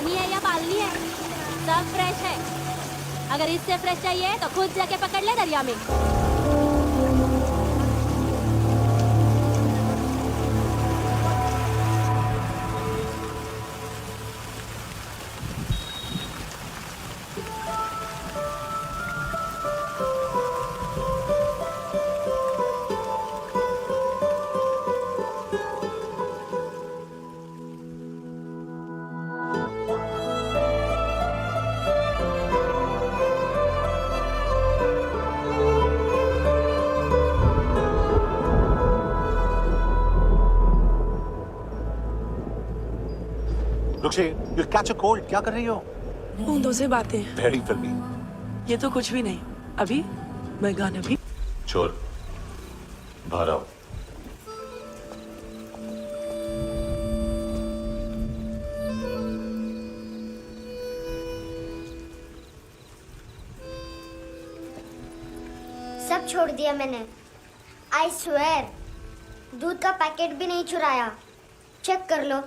पानी है या पालनी है, सब फ्रेश है। अगर इससे फ्रेश चाहिए तो खुद जाके पकड़ ले दरिया में। रुक्षी, you'll catch a cold. क्या कर रही हो? बूंदों से बातें। Very filmy. ये तो कुछ भी नहीं। अभी मैं गाना भी। छोड़, बाहर आओ। सब छोड़ दिया मैंने। I swear, दूध का पैकेट भी नहीं चुराया। चेक कर लो।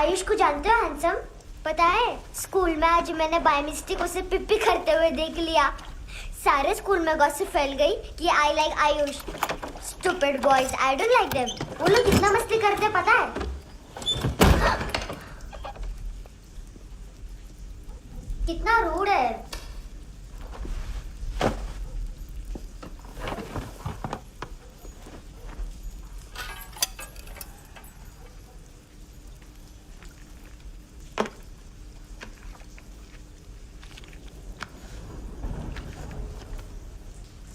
आयुष को जानते हो हैंडसम? पता है स्कूल में आज मैंने बाय मिस्टेक उसे पिप्पी करते हुए देख लिया। सारे स्कूल में गॉसिप फैल गई कि I like Ayush. Stupid boys, I don't like them. वो लोग कितना मस्ती करते पता है? कितना रूड है।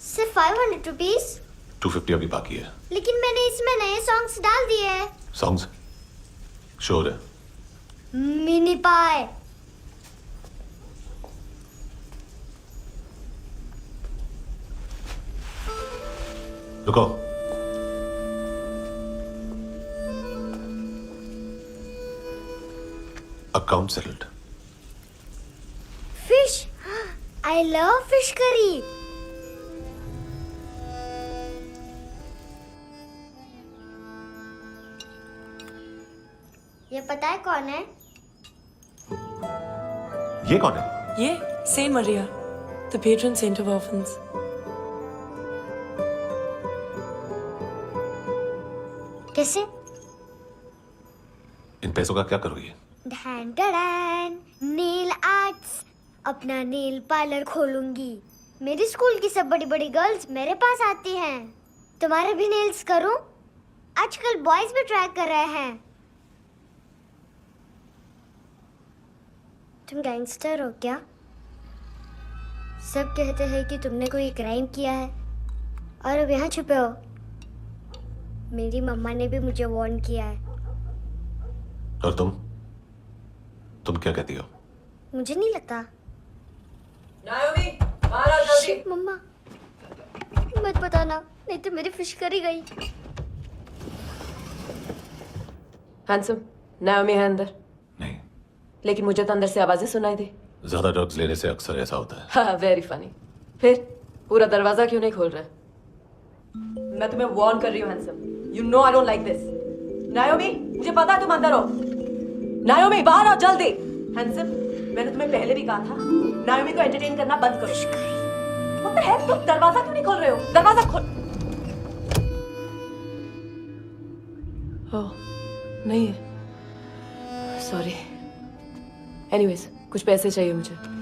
सिर्फ 500 रुपीस। 250 अभी बाकी है। लेकिन मैंने इसमें नए सॉन्ग्स डाल दिए हैं। सॉन्ग्स? श्योर है? मिनी पाए। रुको। Account settled. Fish, I love fish curry. ये पता है कौन है? ये कौन है? ये saint Maria, the patron saint of orphans. कैसे? इन पैसों का क्या करोगी? ढैन ढैन, नेल आर्ट्स। अपना नेल पार्लर खोलूंगी। मेरी स्कूल की सब बड़ी बड़ी गर्ल्स मेरे पास आती हैं। तुम्हारे भी नेल्स करूं? आजकल बॉयज भी ट्राई कर रहे हैं। तुम गैंगस्टर हो क्या? सब कहते हैं कि तुमने कोई क्राइम किया है और अब यहाँ छुपे हो। मेरी मम्मा ने भी मुझे वार्न किया है। और तुम क्या कहती हो? मुझे नहीं लगता। नायोमी, बाहर आ जल्दी। शिट, मम्मा मत बताना, नहीं तो मेरी फिश करी गई। हैंडसम, नायोमी है अंदर। नहीं। लेकिन मुझे तो अंदर से आवाजें सुनाई दी। ज्यादा ड्रग्स लेने से अक्सर ऐसा होता है। हाँ, वेरी फनी। फिर पूरा दरवाजा क्यों नहीं खोल रहा? मैं तुम्हें वार्न कर रही हूँ handsome. You know I don't like this. नायोमी, मुझे पता है तुम अंदर हो। नायोमी, बाहर आओ जल्दी। हैंडसम, मैंने तुम्हें पहले भी कहा था नायोमी को एंटरटेन करना बंद करो। What the hell? तुम दरवाजा क्यों नहीं खोल रहे हो? दरवाजा खोल। ओह, नहीं है। सॉरी। एनीवेज, कुछ पैसे चाहिए मुझे।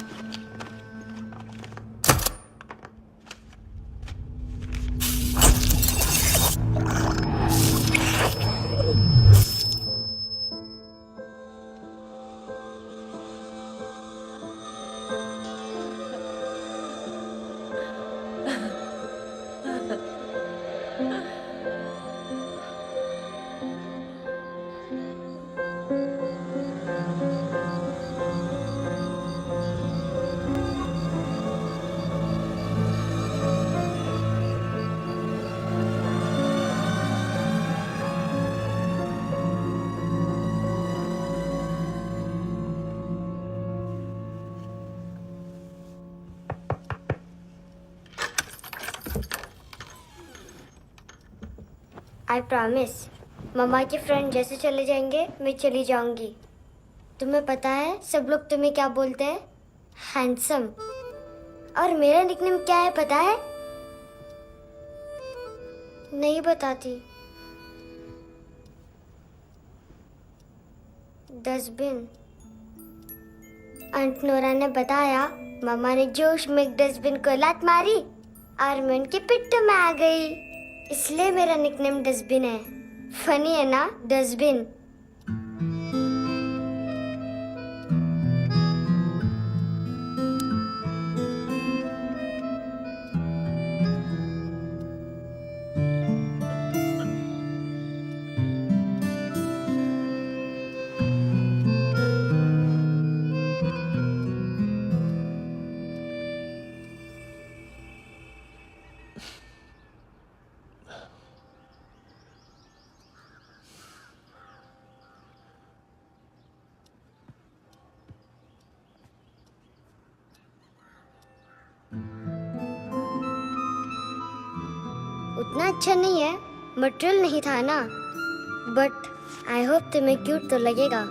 I promise. मम्मा के फ्रेंड जैसे चले जाएंगे मैं चली जाऊंगी। तुम्हें पता है सब लोग तुम्हें क्या बोलते हैं? हैंडसम। और मेरा निकनेम क्या है पता है? नहीं बताती। डस्टबिन। आंट नोरा ने बताया मम्मा ने जोश में एक डस्टबिन को लात मारी और मैं उनके पिट्ठू में आ गई, इसलिए मेरा निकनेम डस्टबिन है। फनी है ना डस्टबिन? उतना अच्छा नहीं है, मटेरियल नहीं था ना, बट आई होप तुम्हें क्यूट तो लगेगा।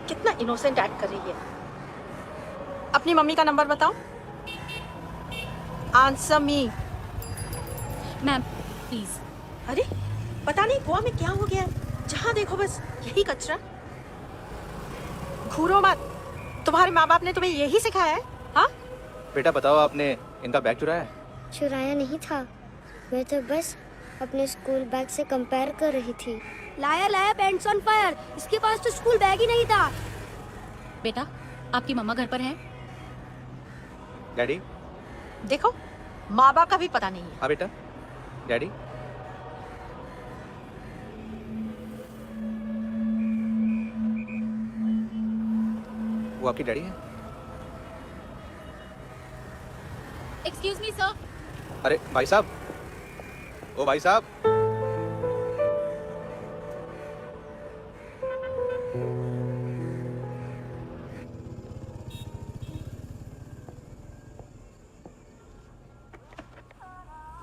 कितना इनोसेंट एक्ट कर रही है। अपनी मम्मी का नंबर बताओ। Answer me. Ma'am please. अरे पता नहीं गोवा में क्या हो गया है, जहाँ देखो बस यही कचरा। घूरो मत, तुम्हारे माँ बाप ने तुम्हें यही सिखाया है? हाँ बेटा बताओ, आपने इनका बैग चुराया है? चुराया नहीं था, मैं तो बस अपने स्कूल बैग से कंपेयर कर रही थी। लाया लाया पैंट्स ऑन फायर, इसके पास तो स्कूल बैग ही नहीं था। बेटा आपकी मम्मा घर पर है? डैडी? देखो माँ बाप का भी पता नहीं है। हाँ बेटा। डैडी? वो आपकी डैडी है? Excuse me sir. अरे भाई साहब, ओ भाई साहब।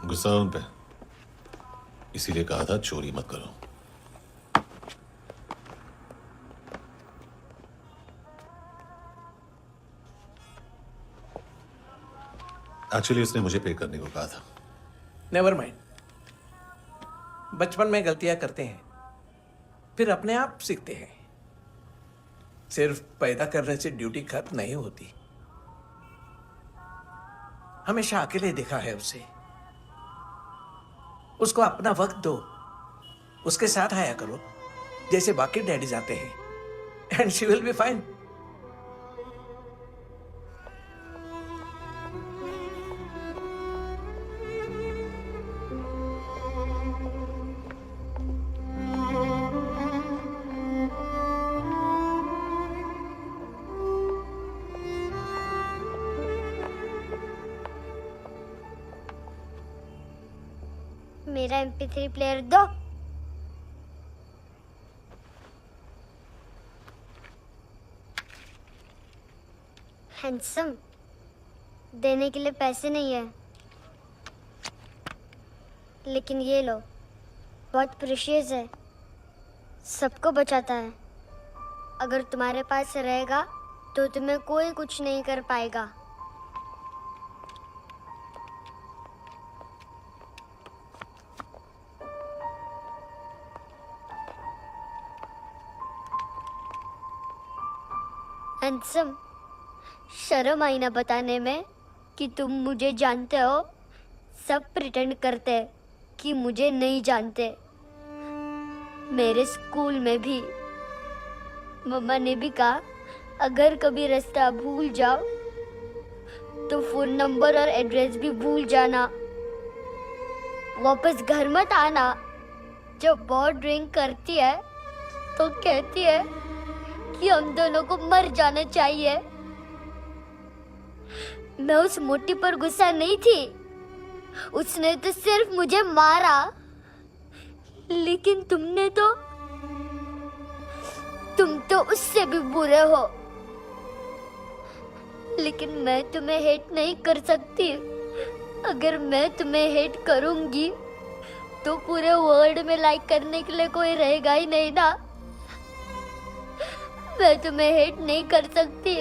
गुस्सा उन पे, इसीलिए कहा था चोरी मत करो। एक्चुअली उसने मुझे पे करने को कहा था। नेवर माइंड, बचपन में गलतियां करते हैं, फिर अपने आप सीखते हैं। सिर्फ पैदा करने से ड्यूटी खत्म नहीं होती। हमेशा अकेले देखा है उसे। उसको अपना वक्त दो, उसके साथ आया करो जैसे बाकी डैडीज आते हैं, and she will be fine. मेरा MP3 प्लेयर दो। हैंडसम, देने के लिए पैसे नहीं है, लेकिन ये लो, बहुत प्रेशियस है, सबको बचाता है। अगर तुम्हारे पास रहेगा तो तुम्हें कोई कुछ नहीं कर पाएगा। हैंडसम, शर्म आई ना बताने में कि तुम मुझे जानते हो। सब प्रिटेंड करते हैं कि मुझे नहीं जानते। मेरे स्कूल में भी मम्मा ने भी कहा, अगर कभी रास्ता भूल जाओ तो फोन नंबर और एड्रेस भी भूल जाना। वापस घर मत आना। जब बहुत ड्रिंक करती है तो कहती है कि हम दोनों को मर जाना चाहिए। मैं उस मोटी पर गुस्सा नहीं थी, उसने तो सिर्फ मुझे मारा। लेकिन तुम तो उससे भी बुरे हो। लेकिन मैं तुम्हें हेट नहीं कर सकती। अगर मैं तुम्हें हेट करूंगी तो पूरे वर्ल्ड में लाइक करने के लिए कोई रहेगा ही नहीं ना। मैं तुम्हें हेट नहीं कर सकती।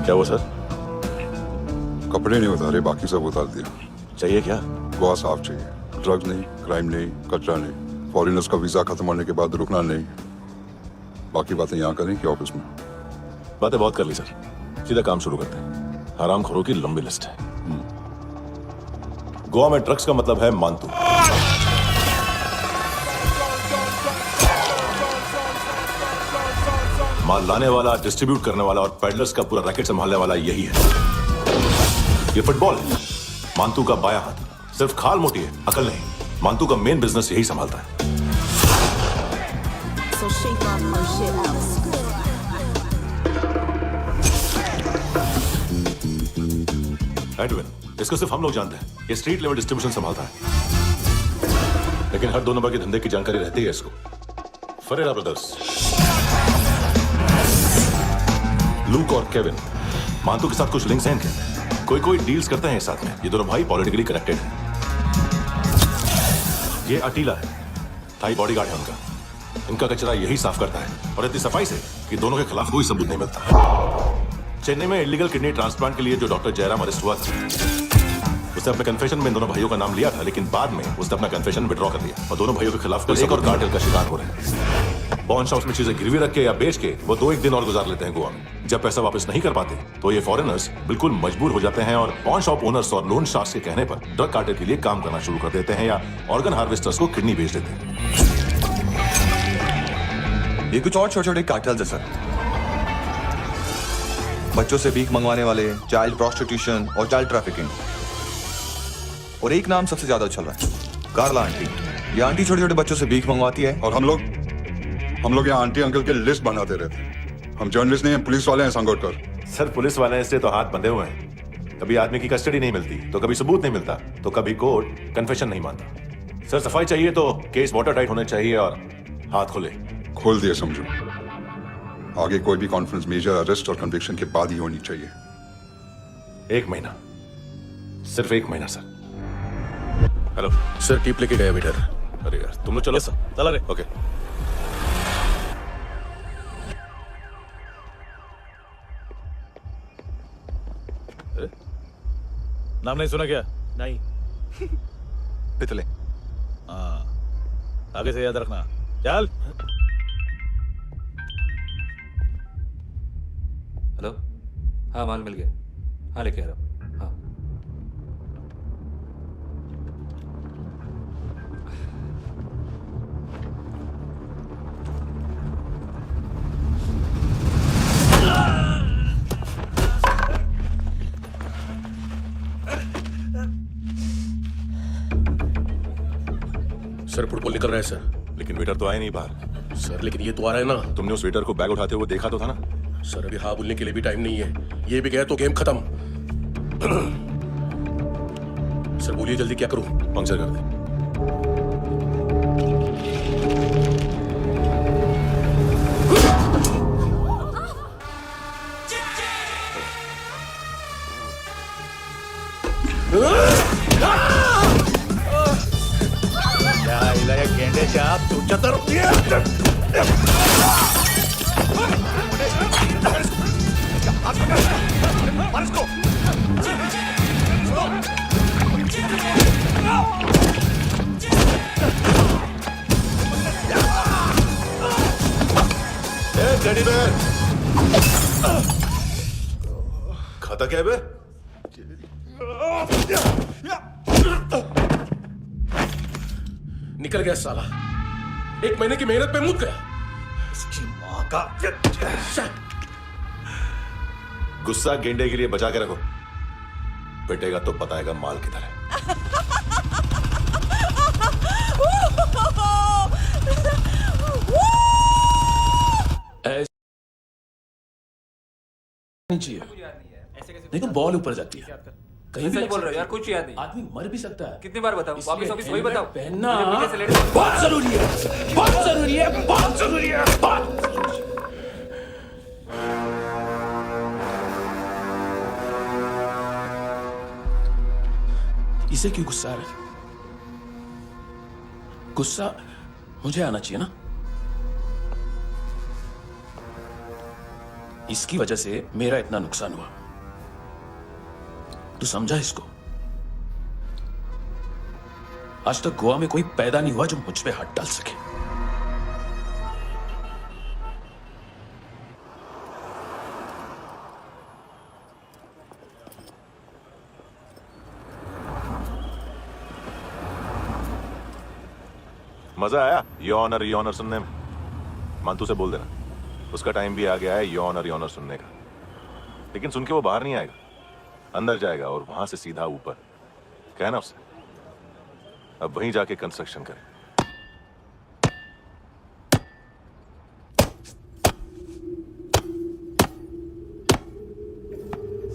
क्या वो सर? कपड़े नहीं उतारे, बाकी सब उतार दिया। चाहिए क्या? गोवा साफ चाहिए। ड्रग्स नहीं, क्राइम नहीं, कचरा नहीं। फॉरेनर्स का वीजा खत्म होने के बाद रुकना नहीं। बाकी बातें यहाँ करें कि ऑफिस में? बातें बहुत कर ली सर, सीधा काम शुरू करते हैं। हरामखोरों की लंबी लिस्ट है। गोवा में ड्रग्स का मतलब है मानतू। माल लाने वाला, डिस्ट्रीब्यूट करने वाला और पेडलर्स का पूरा रैकेट संभालने वाला यही है। ये फुटबॉल है, मानतू का बायां हाथ। सिर्फ खाल मोटी है, अकल नहीं। मानतू का मेन बिजनेस यही संभालता है। एडविन, इसको सिर्फ हम लोग जानते हैं। ये स्ट्रीट लेवल डिस्ट्रीब्यूशन संभालता है, लेकिन हर 2 नंबर के धंधे की जानकारी रहती है इसको। फरेरा ब्रदर्स, लूक और केविन, मानतू के साथ कुछ लिंक्स हैं इनके। कोई डील्स करते हैं साथ में। ये दोनों भाई पॉलिटिकली कनेक्टेड हैं। ये अटीला है, थाई बॉडीगार्ड है उनका। इनका कचरा यही साफ करता है, और इतनी सफाई से कि दोनों के खिलाफ कोई सबूत नहीं मिलता। चेन्नई में इलीगल किडनी ट्रांसप्लांट के लिए जो डॉक्टर जयराम अरेस्ट हुआ था, उसने अपने कन्फेशन में इन दोनों भाइयों का नाम लिया था, लेकिन बाद में उसने अपना कन्फेशन विड्रॉ कर लिया और दोनों भाइयों के खिलाफ एक और कार्टेल का शिकार हो रहे हैं। पॉन शॉप्स में चीजें गिरवी रख के या बेच के वो 2-1 दिन और गुजार लेते हैं गोवा में। जब पैसा वापस नहीं कर पाते तो ये फॉरेनर्स बिल्कुल मजबूर हो जाते हैं और पॉन शॉप ओनर्स और लोन शार्क्स के कहने पर ड्रग कार्टेल के लिए काम करना शुरू कर देते हैं या ऑर्गन हार्वेस्टर्स को किडनी बेच देते हैं। ये कुछ और छोटे छोटे कार्टेल्स है सर। बच्चों से भीख मंगवाने वाले, चाइल्ड प्रोस्टिट्यूशन और चाइल्ड ट्रैफिकिंग। और एक नाम सबसे ज्यादा चल रहा है, कार्ला आंटी। ये आंटी छोटे छोटे बच्चों से भीख मंगवाती है। और हम लोग यहाँ आंटी अंकल के लिस्ट बनाते रहते हैं। हम जर्नलिस्ट नहीं हैं, पुलिस वाले हैं संगोटकर। सर पुलिस वाले हैं, इसलिए तो हाथ बंधे हुए हैं। कभी आदमी की कस्टडी नहीं मिलती तो कभी सबूत नहीं मिलता तो कभी कोर्ट कन्फेशन नहीं मानता। सर सफाई चाहिए तो केस वाटर टाइट होने चाहिए और हाथ खुले। खोल दिया समझो। आगे कोई भी कॉन्फ्रेंस मेजर अरेस्ट और कन्विक्शन के बाद ही होनी चाहिए। 1 महीना, सिर्फ 1 महीना सर। हेलो सर, टीप लेके गया वेटर। अरे यार तुम लोग चलो सर। चला रे। ओके। नाम नहीं सुना क्या? नहीं। पितले। हाँ, आगे से याद रखना। चल। हेलो, हाँ माल मिल गया। हाँ लेके आ रहा हूँ। हाँ सर, फुटबॉल निकल रहा है सर। लेकिन वेटर तो आए नहीं बाहर। सर, लेकिन ये तो आ रहा है ना। तुमने उस वेटर को बैग उठाते हुए देखा तो था ना? सर, अभी हाँ बोलने के लिए भी टाइम नहीं है। ये भी गया तो गेम खत्म। सर बोलिए जल्दी, क्या करूं? पंक्चर कर दे। गेंडे साहब, तू चतर खाता क्या है बे? निकल गया साला। 1 महीने की मेहनत पे मुक गया। इसकी माँ का। गुस्सा गेंडे के लिए बचा के रखो, पिटेगा तो बताएगा माल किधर है। नहीं चाहिए, नहीं तो बॉल ऊपर जाती है। कहीं भी बोल रहे हो यार, कुछ याद नहीं। आदमी मर भी सकता है। कितनी बार बताऊं? वापस ऑफिस वही बताओ। पहनना मुझे पीछे से लेट- बहुत जरूरी है, बहुत जरूरी है, बहुत जरूरी है, बहुत। इसे क्यों गुस्सा आ रहा है? गुस्सा मुझे आना चाहिए ना। इसकी वजह से मेरा इतना नुकसान हुआ। तू समझा इसको? आज तक गोवा में कोई पैदा नहीं हुआ जो मुझ पे हाथ डाल सके। मजा आया योर ऑनर सुनने में? मानतू से बोल देना उसका टाइम भी आ गया है योर ऑनर सुनने का। लेकिन सुन के वो बाहर नहीं आएगा, अंदर जाएगा और वहां से सीधा ऊपर। कहना उससे अब वहीं जाके कंस्ट्रक्शन करे।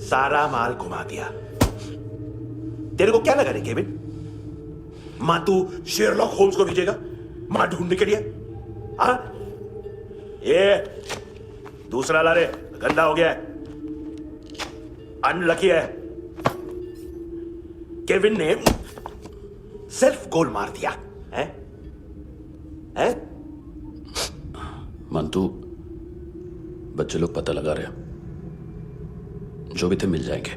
सारा माल घुमा दिया। तेरे को क्या लगा रे केविन? मां तू शेरलॉक होम्स को भेजेगा मां ढूंढने के लिए? हाँ, ये दूसरा ला रे, गंदा हो गया है, अनलकी है। केविन ने सेल्फ गोल मार दिया है? हैं? मंतु, बच्चे लोग पता लगा रहे हैं, जो भी थे मिल जाएंगे।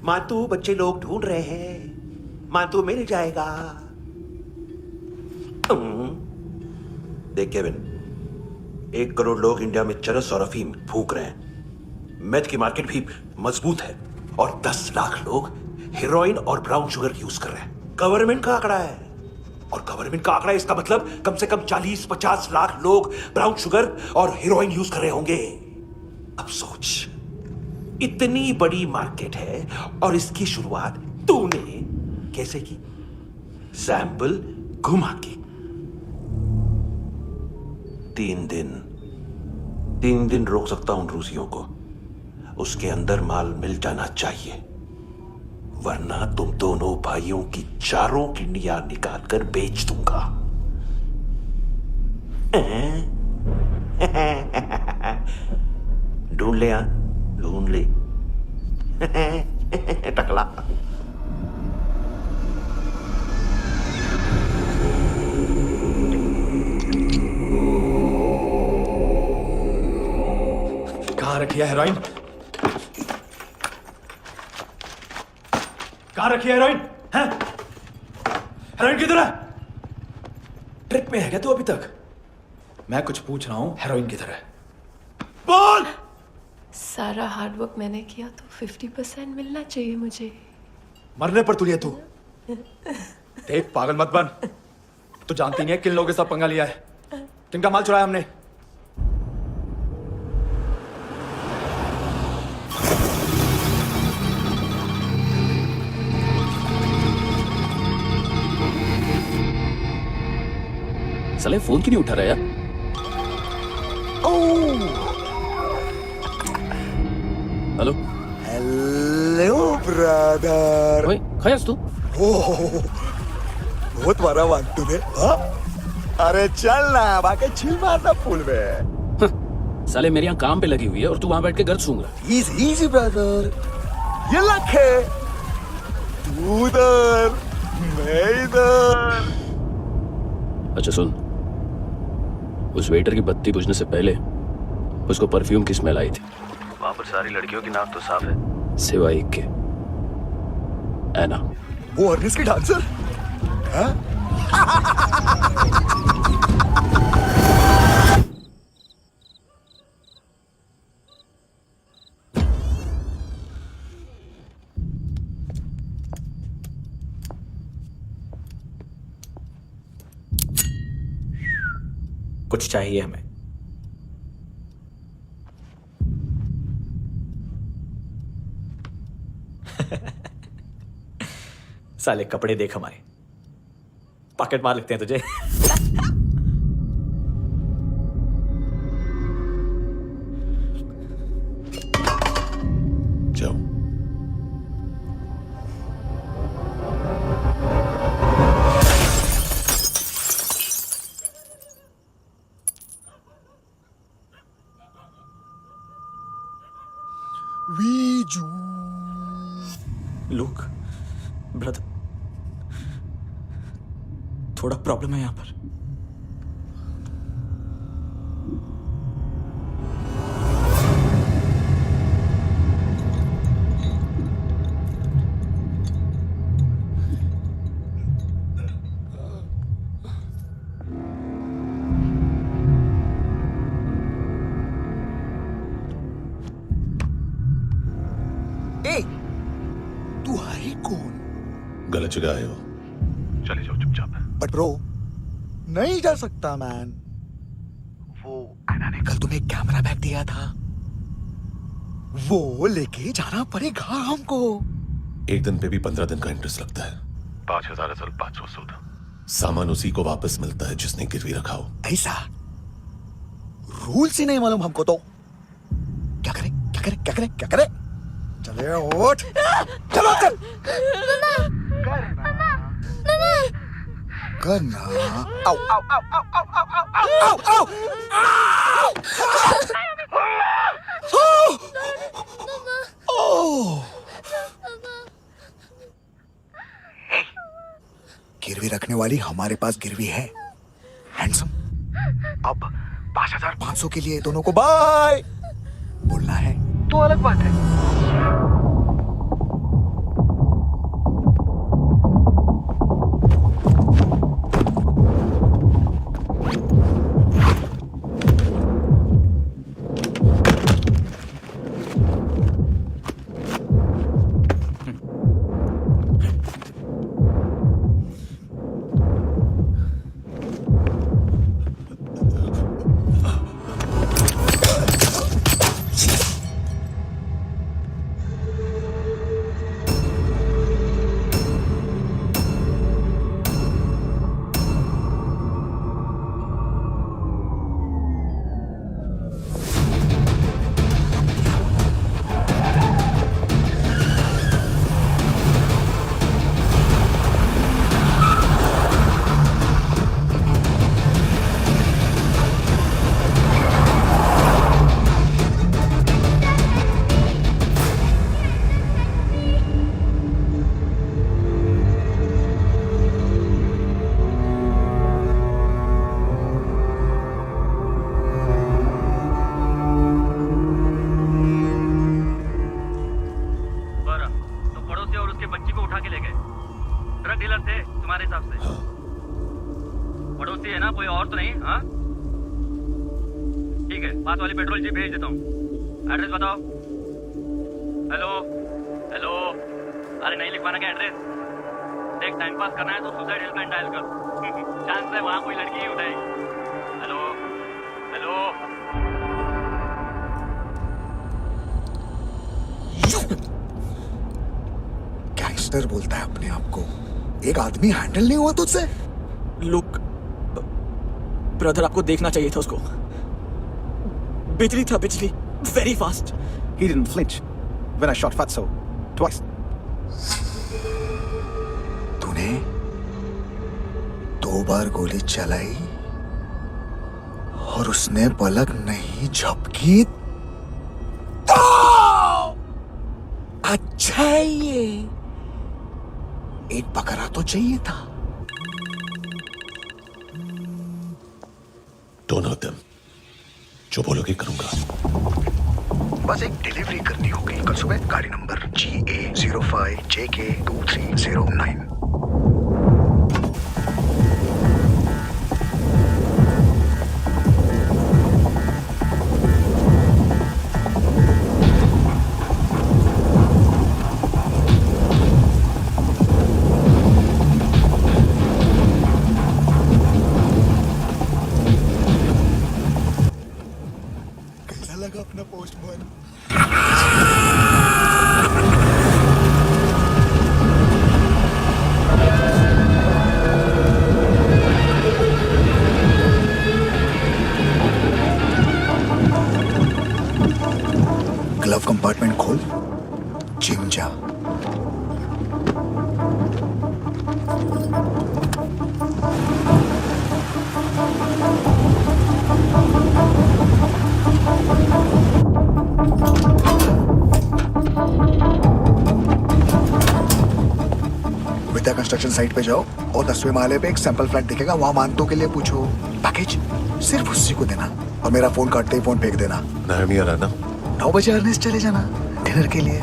मातू बच्चे लोग ढूंढ रहे हैं, मातू मिल जाएगा। देख केविन, 1 करोड़ लोग इंडिया में चरस और अफीम फूंक रहे हैं। मेथ की मार्केट भी मजबूत है और 10 लाख लोग हेरोइन और ब्राउन शुगर यूज कर रहे हैं। गवर्नमेंट का आंकड़ा है, और गवर्नमेंट का आंकड़ा इसका मतलब कम से कम 40-50 लाख लोग ब्राउन शुगर और हेरोइन यूज कर रहे होंगे। अब सोच, इतनी बड़ी मार्केट है और इसकी शुरुआत तूने कैसे की? सैंपल घुमा के। 3 दिन रोक सकता हूं रूसियों को, उसके अंदर माल मिल जाना चाहिए। वरना तुम दोनों भाइयों की चारों किडनियां निकाल कर बेच दूंगा। ढूंढ ले यार, ढूंढ ले। टकला। कहाँ रखी है हेरोइन? कहाँ रखी है हेरोइन? हैं? हेरोइन किधर है? ट्रिप में है क्या तू अभी तक? मैं कुछ पूछ रहा हूँ, हेरोइन किधर है? बोल! सारा हार्डवर्क मैंने किया तो 50% मिलना चाहिए मुझे। मरने पर तुली है तू। देख पागल मत बन। तू जानती नहीं है किन लोगों के साथ पंगा लिया है, किनका माल चुराया हमने। साले फोन क्यों नहीं उठा रहा यार? Hello hello brother. ओए खयास तू? बहुत मारा वांग तूने। हाँ? अरे चल ना, बाकी चिल मारना पुल में। साले मेरे यहाँ काम पे लगी हुई है और तू वहां बैठ के गर्द सूंघ रहा है। इजी ब्रदर, ये लक है। तू उधर, मैं इधर। अच्छा सुन, उस वेटर की बत्ती बुझने से पहले उसको परफ्यूम की स्मेल आई थी। वहां पर सारी लड़कियों की नाक तो साफ है, सिवाय एक के, ऐना। वो अर्निस की डांसर? हाँ? कुछ चाहिए हमें। साले कपड़े देख हमारे, पॉकेट मार लगते हैं तुझे। जाओ। लुक ब्रदर, थोड़ा प्रॉब्लम है यहाँ पर। तू है कौन? गलत जगह आए हो, चले जाओ चुपचाप। बट ब्रो, नहीं जा सकता मैन। वो ऐना ने कल तुम्हें कैमरा बैग दिया था, वो लेके जाना पड़ेगा हमको। एक दिन पे भी 15 दिन का इंटरेस्ट लगता है। 5,000 असल 500 सूद। सामान उसी को वापस मिलता है जिसने गिरवी रखा हो। ऐसा रूल्स ही नहीं मालूम हमको तो। क्या करें क्या करें क्या करें क्या करें? चले उठ, चलो चल। करना। आओ आओ आओ आओ आओ आओ आओ आओ। गिरवी रखने वाली हमारे पास गिरवी है। हैंडसम, अब 5,500 के लिए दोनों को बाय बोलना है तो अलग बात है। नहीं? हाँ ठीक है, पास वाली पेट्रोल जीप भेज देता हूँ। एड्रेस बताओ। हेलो हेलो, अरे नहीं लिख पाना क्या एड्रेस? देख, टाइम पास करना है तो सुसाइड हेल्पलाइन डायल कर। चांस है वहाँ कोई लड़की ही उठाएगी। Hello hello. गैंगस्टर बोलता है अपने आप को। एक आदमी हैंडल नहीं हुआ तुझसे? लुक ब्रदर, आपको देखना चाहिए था उसको। बिजली था, बिजली, very fast. He didn't flinch when I shot Fatso twice. तूने 2 बार गोली चलाई और उसने पलक नहीं झपकी तो अच्छा है ये। एक बकरा तो चाहिए था। दोनों of them. जो बोलोगे करूंगा। बस एक डिलीवरी करनी होगी कल सुबह। गाड़ी नंबर GA05JK2309। कैसा लगा अपना पोस्टमैन? ग्लव कंपार्टमेंट खोल, जिम जा। विद्या कंस्ट्रक्शन साइट पे जाओ और 10वें माले पे एक सैंपल फ्लैट दिखेगा, वहां मानतों के लिए पूछो। पैकेज सिर्फ उसी को देना और मेरा फोन काटते ही फोन फेंक देना। नायमी आ रहा ना? 9 बजे अर्नेस्ट चले जाना डिनर के लिए।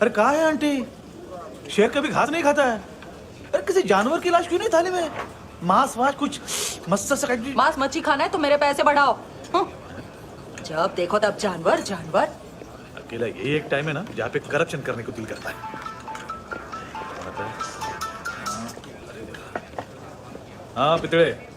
अरे कहाँ है आंटी? शेर कभी घास नहीं खाता है। अरे किसी जानवर की लाश क्यों नहीं थाली में? मांस वास कुछ मस्त सा मांस मच्छी खाना है तो मेरे पैसे बढ़ाओ। जब देखो तब जानवर जानवर। अकेला यही एक टाइम है ना जहाँ पे करप्शन करने को दिल करता है। हाँ पितड़े।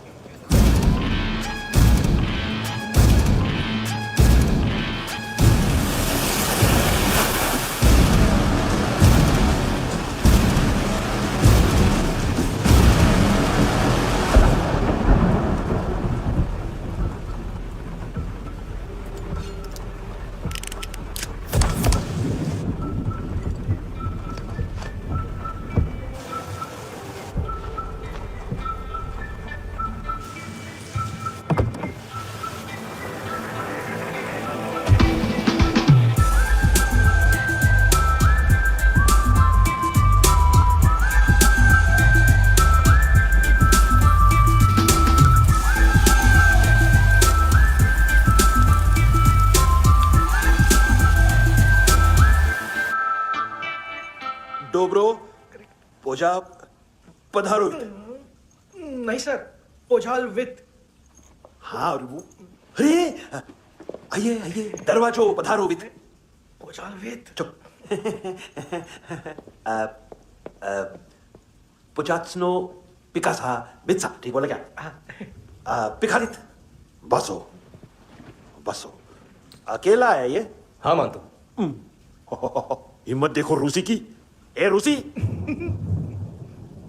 डोब्रो पोजा पधारो। नहीं सर, पोझाल विथ। हाँ और वो, अरे आइए आइए, दरवाजो पधारो विथ। पोझाल विथ। चुप। पुचात्सनो पिकासा बित्सा, ठीक बोला क्या? पिखारित बसो बसो। अकेला है ये? हाँ मानतो। हिम्मत देखो रूसी की। ए रूसी।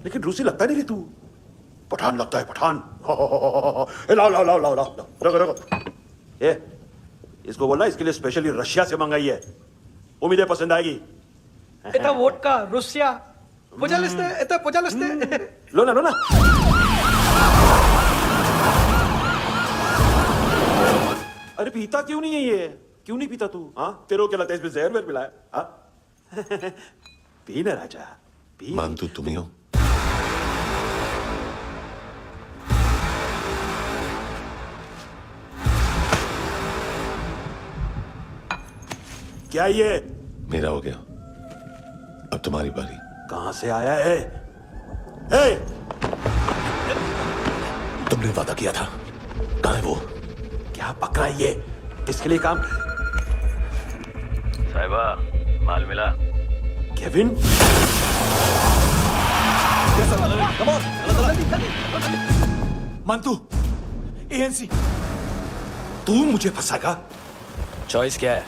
लेकिन रूसी लगता नहीं रे तू। पठान लगता है, पठान। लाओ लाओ लाओ लाओ लाओ, रखो रखो। ये इसको बोलना इसके लिए स्पेशली रशिया से मंगाई है, उम्मीद है पसंद आएगी। इतना वोडका रुसिया। लो ना अरे पीता क्यों नहीं है ये? क्यों नहीं पीता तू? हाँ, तेरे को क्या लगता है इसमें जहर वेर मिलाया? हाँ? पी ना राजा, पी। मानतू तुम ही हो। क्या ये? मेरा हो गया, अब तुम्हारी बारी। कहां से आया है? ए! तुमने वादा किया था, कहां है वो? क्या पकड़ा है ये? इसके लिए काम? साहिबा, माल मिला? केविन? मंतू, एएनसी। तू मुझे फंसाएगा? चॉइस क्या है?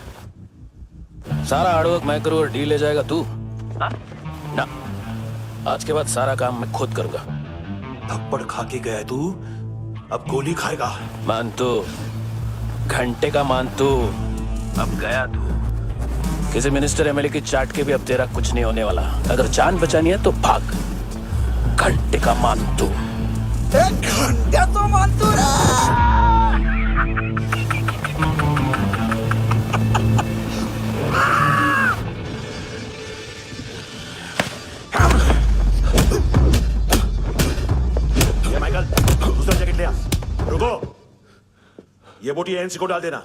सारा हार्डवर्क मैं करूँ और डील ले जाएगा तू? ना, आज के बाद सारा काम मैं खुद करूंगा। थप्पड़ खा के गया तू, अब गोली खाएगा। मानतू, घंटे का मानतू, अब गया तू। किसी मिनिस्टर एमएलए की चाट के भी अब तेरा कुछ नहीं होने वाला। अगर जान बचानी है तो भाग। घंटे का मानतू। घंटा तो मानतू माइकल, दूसरा जैकेट ले आ। रुको, ये बोटी एएनसी को डाल देना।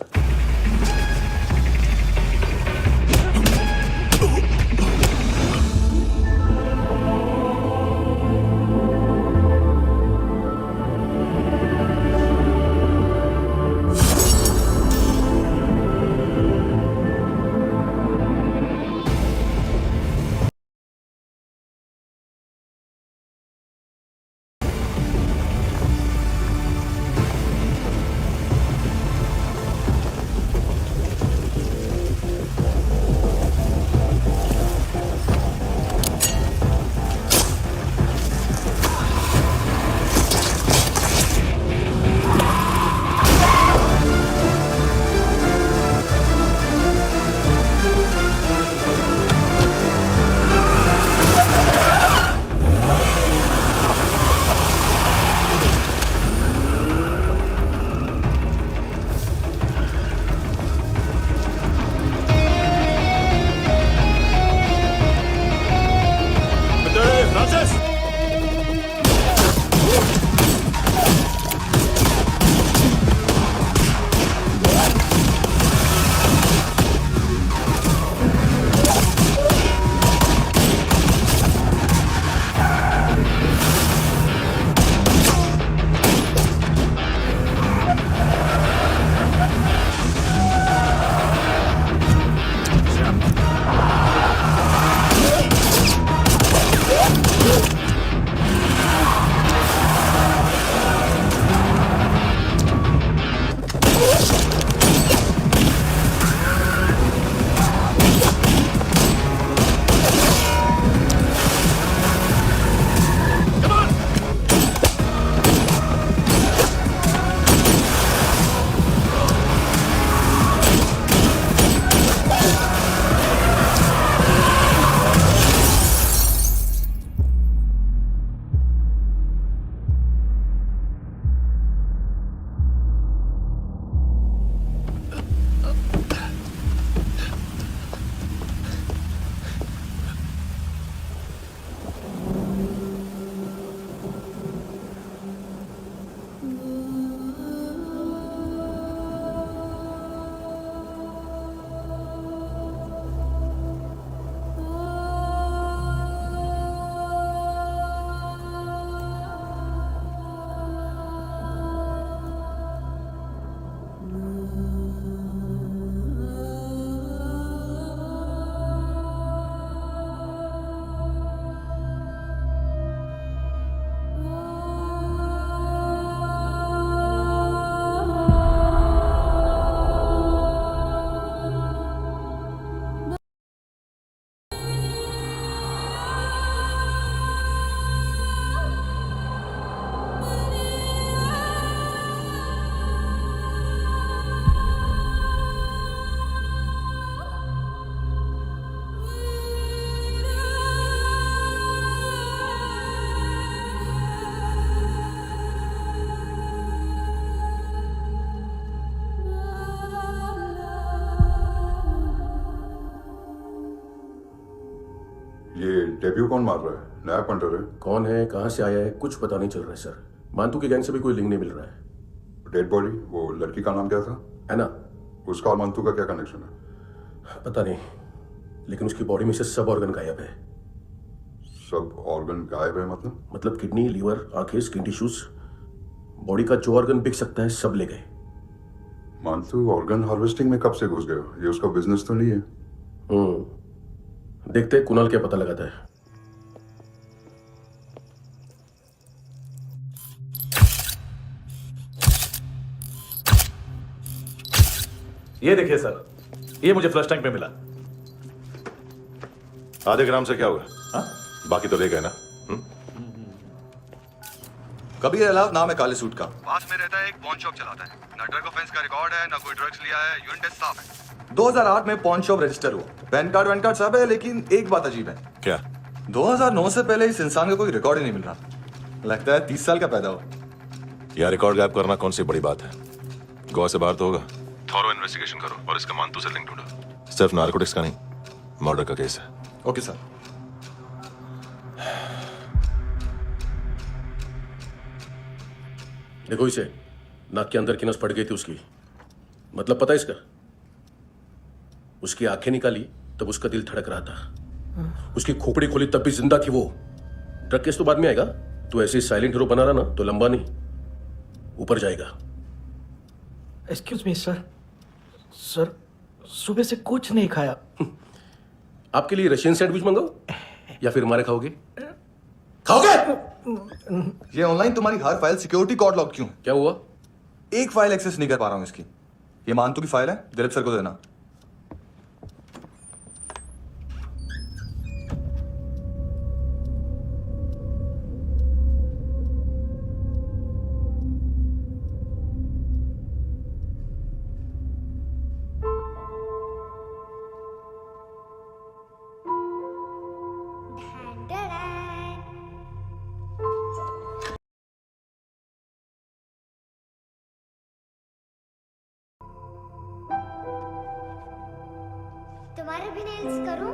डेब्यू कौन मार रहा है? नया पंटर है? कौन है, कहाँ से आया है, कुछ पता नहीं चल रहा है सर। मानतू की गैंग से भी कोई लिंक नहीं मिल रहा है। डेड बॉडी, वो लड़की का नाम क्या था? है ना? उसका और मानतू का क्या कनेक्शन है? पता नहीं, लेकिन उसकी बॉडी में से सब ऑर्गन गायब है। सब ऑर्गन गायब है मतलब किडनी, लीवर, आंखें, स्किन टिश्यूज, बॉडी का जो ऑर्गन बिक सकता है सब ले गए। मानतू ऑर्गन हार्वेस्टिंग में कब से घुस गए? ये उसका बिजनेस तो नहीं है? देखते हैं कुणाल क्या पता लगाता है। ये देखिए सर, ये मुझे फ्लश टैंक में मिला। आधे ग्राम से क्या होगा? हाँ? बाकी तो ले गए ना? कबीर अलाव नाम है काले सूट का, पास में रहता है, एक पॉन शॉप चलाता है। ना ड्रग ऑफेंस का रिकॉर्ड है, ना कोई ड्रग्स लिया है, यूनिट टेस्ट साफ है। 2008 में पॉन शॉप रजिस्टर हुआ, पैन कार्ड सब है, लेकिन एक बात अजीब है। क्या? 2009 से पहले इस इंसान का कोई रिकॉर्ड ही नहीं मिल रहा। लगता है 30 साल का पैदा हुआ। यह रिकॉर्ड गायब करना कौन सी बड़ी बात है? गोवा से बाहर तो होगा। थॉरो इन्वेस्टिगेशन करो और इसका मानतू से लिंक ढूंढो। सिर्फ नारकोटिक्स का नहीं, मर्डर का केस है। Okay sir. देखो इसे, नाक के अंदर की नस फट गई थी उसकी। मतलब पता है इसका? उसकी आंखें निकाली तब उसका दिल धड़क रहा था। उसकी खोपड़ी खोली तब भी जिंदा थी वो। ड्रग केस तो बाद में आएगा। तो ऐसे साइलेंट हीरो बना रहा ना तो लंबा नहीं, ऊपर जाएगा। एक्सक्यूज मी सर, सर सुबह से कुछ नहीं खाया। आपके लिए रशियन सैंडविच मंगाओ या फिर हमारे खाओगे? खाओगे? ये ऑनलाइन तुम्हारी हर फाइल सिक्योरिटी कोड लॉक क्यों? क्या हुआ? एक फाइल एक्सेस नहीं कर पा रहा हूं इसकी। ये मानतू की फाइल है, दिलीप सर को देना। तुम्हारे भी नेल्स करूं?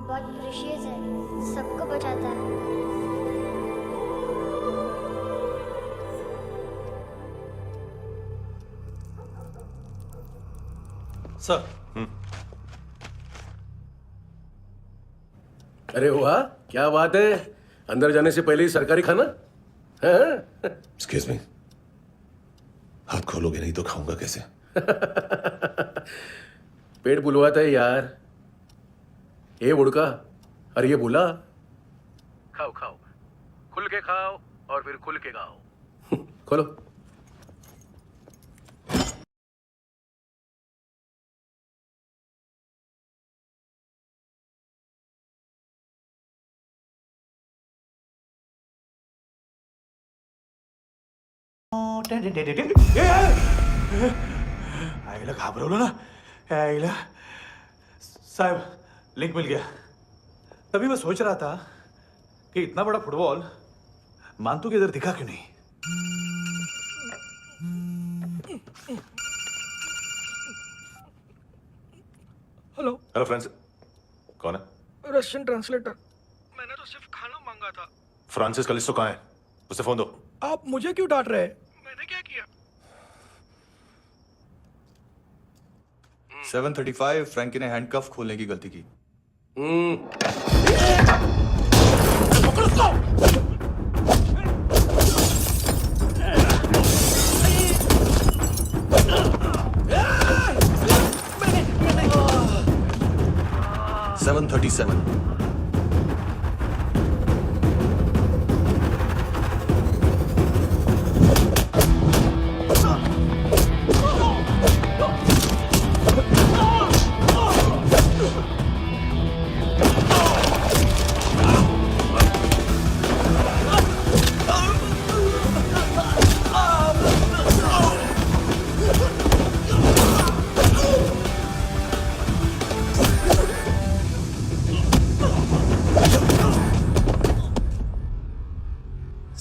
बहुत प्रेशियस है, सबको बचाता है। सर। अरे वाह, क्या बात है। अंदर जाने से पहले ही सरकारी खाना। एक्सक्यूज मी, हाथ खोलोगे नहीं तो खाऊंगा कैसे? पेट बुलवाता है यार। ये उड़का, अरे ये बोला। खाओ खाओ, खुल के खाओ और फिर खुल के गाओ। खोलो। आईला घाबरवलं ना। आईला साहब, लिंक मिल गया। तभी मैं सोच रहा था कि इतना बड़ा फुटबॉल मानतू के इधर दिखा क्यों नहीं। हेलो। हेलो फ्रेंड्स, कौन है? Russian translator. मैंने तो सिर्फ खाना मांगा था। फ्रांसिस कलिस्टो कहाँ है? उसे फोन दो। आप मुझे क्यों डांट रहे हैं? मैंने क्या किया? 735 फ्रैंकी ने हैंडकफ खोलने की गलती की। Seven 37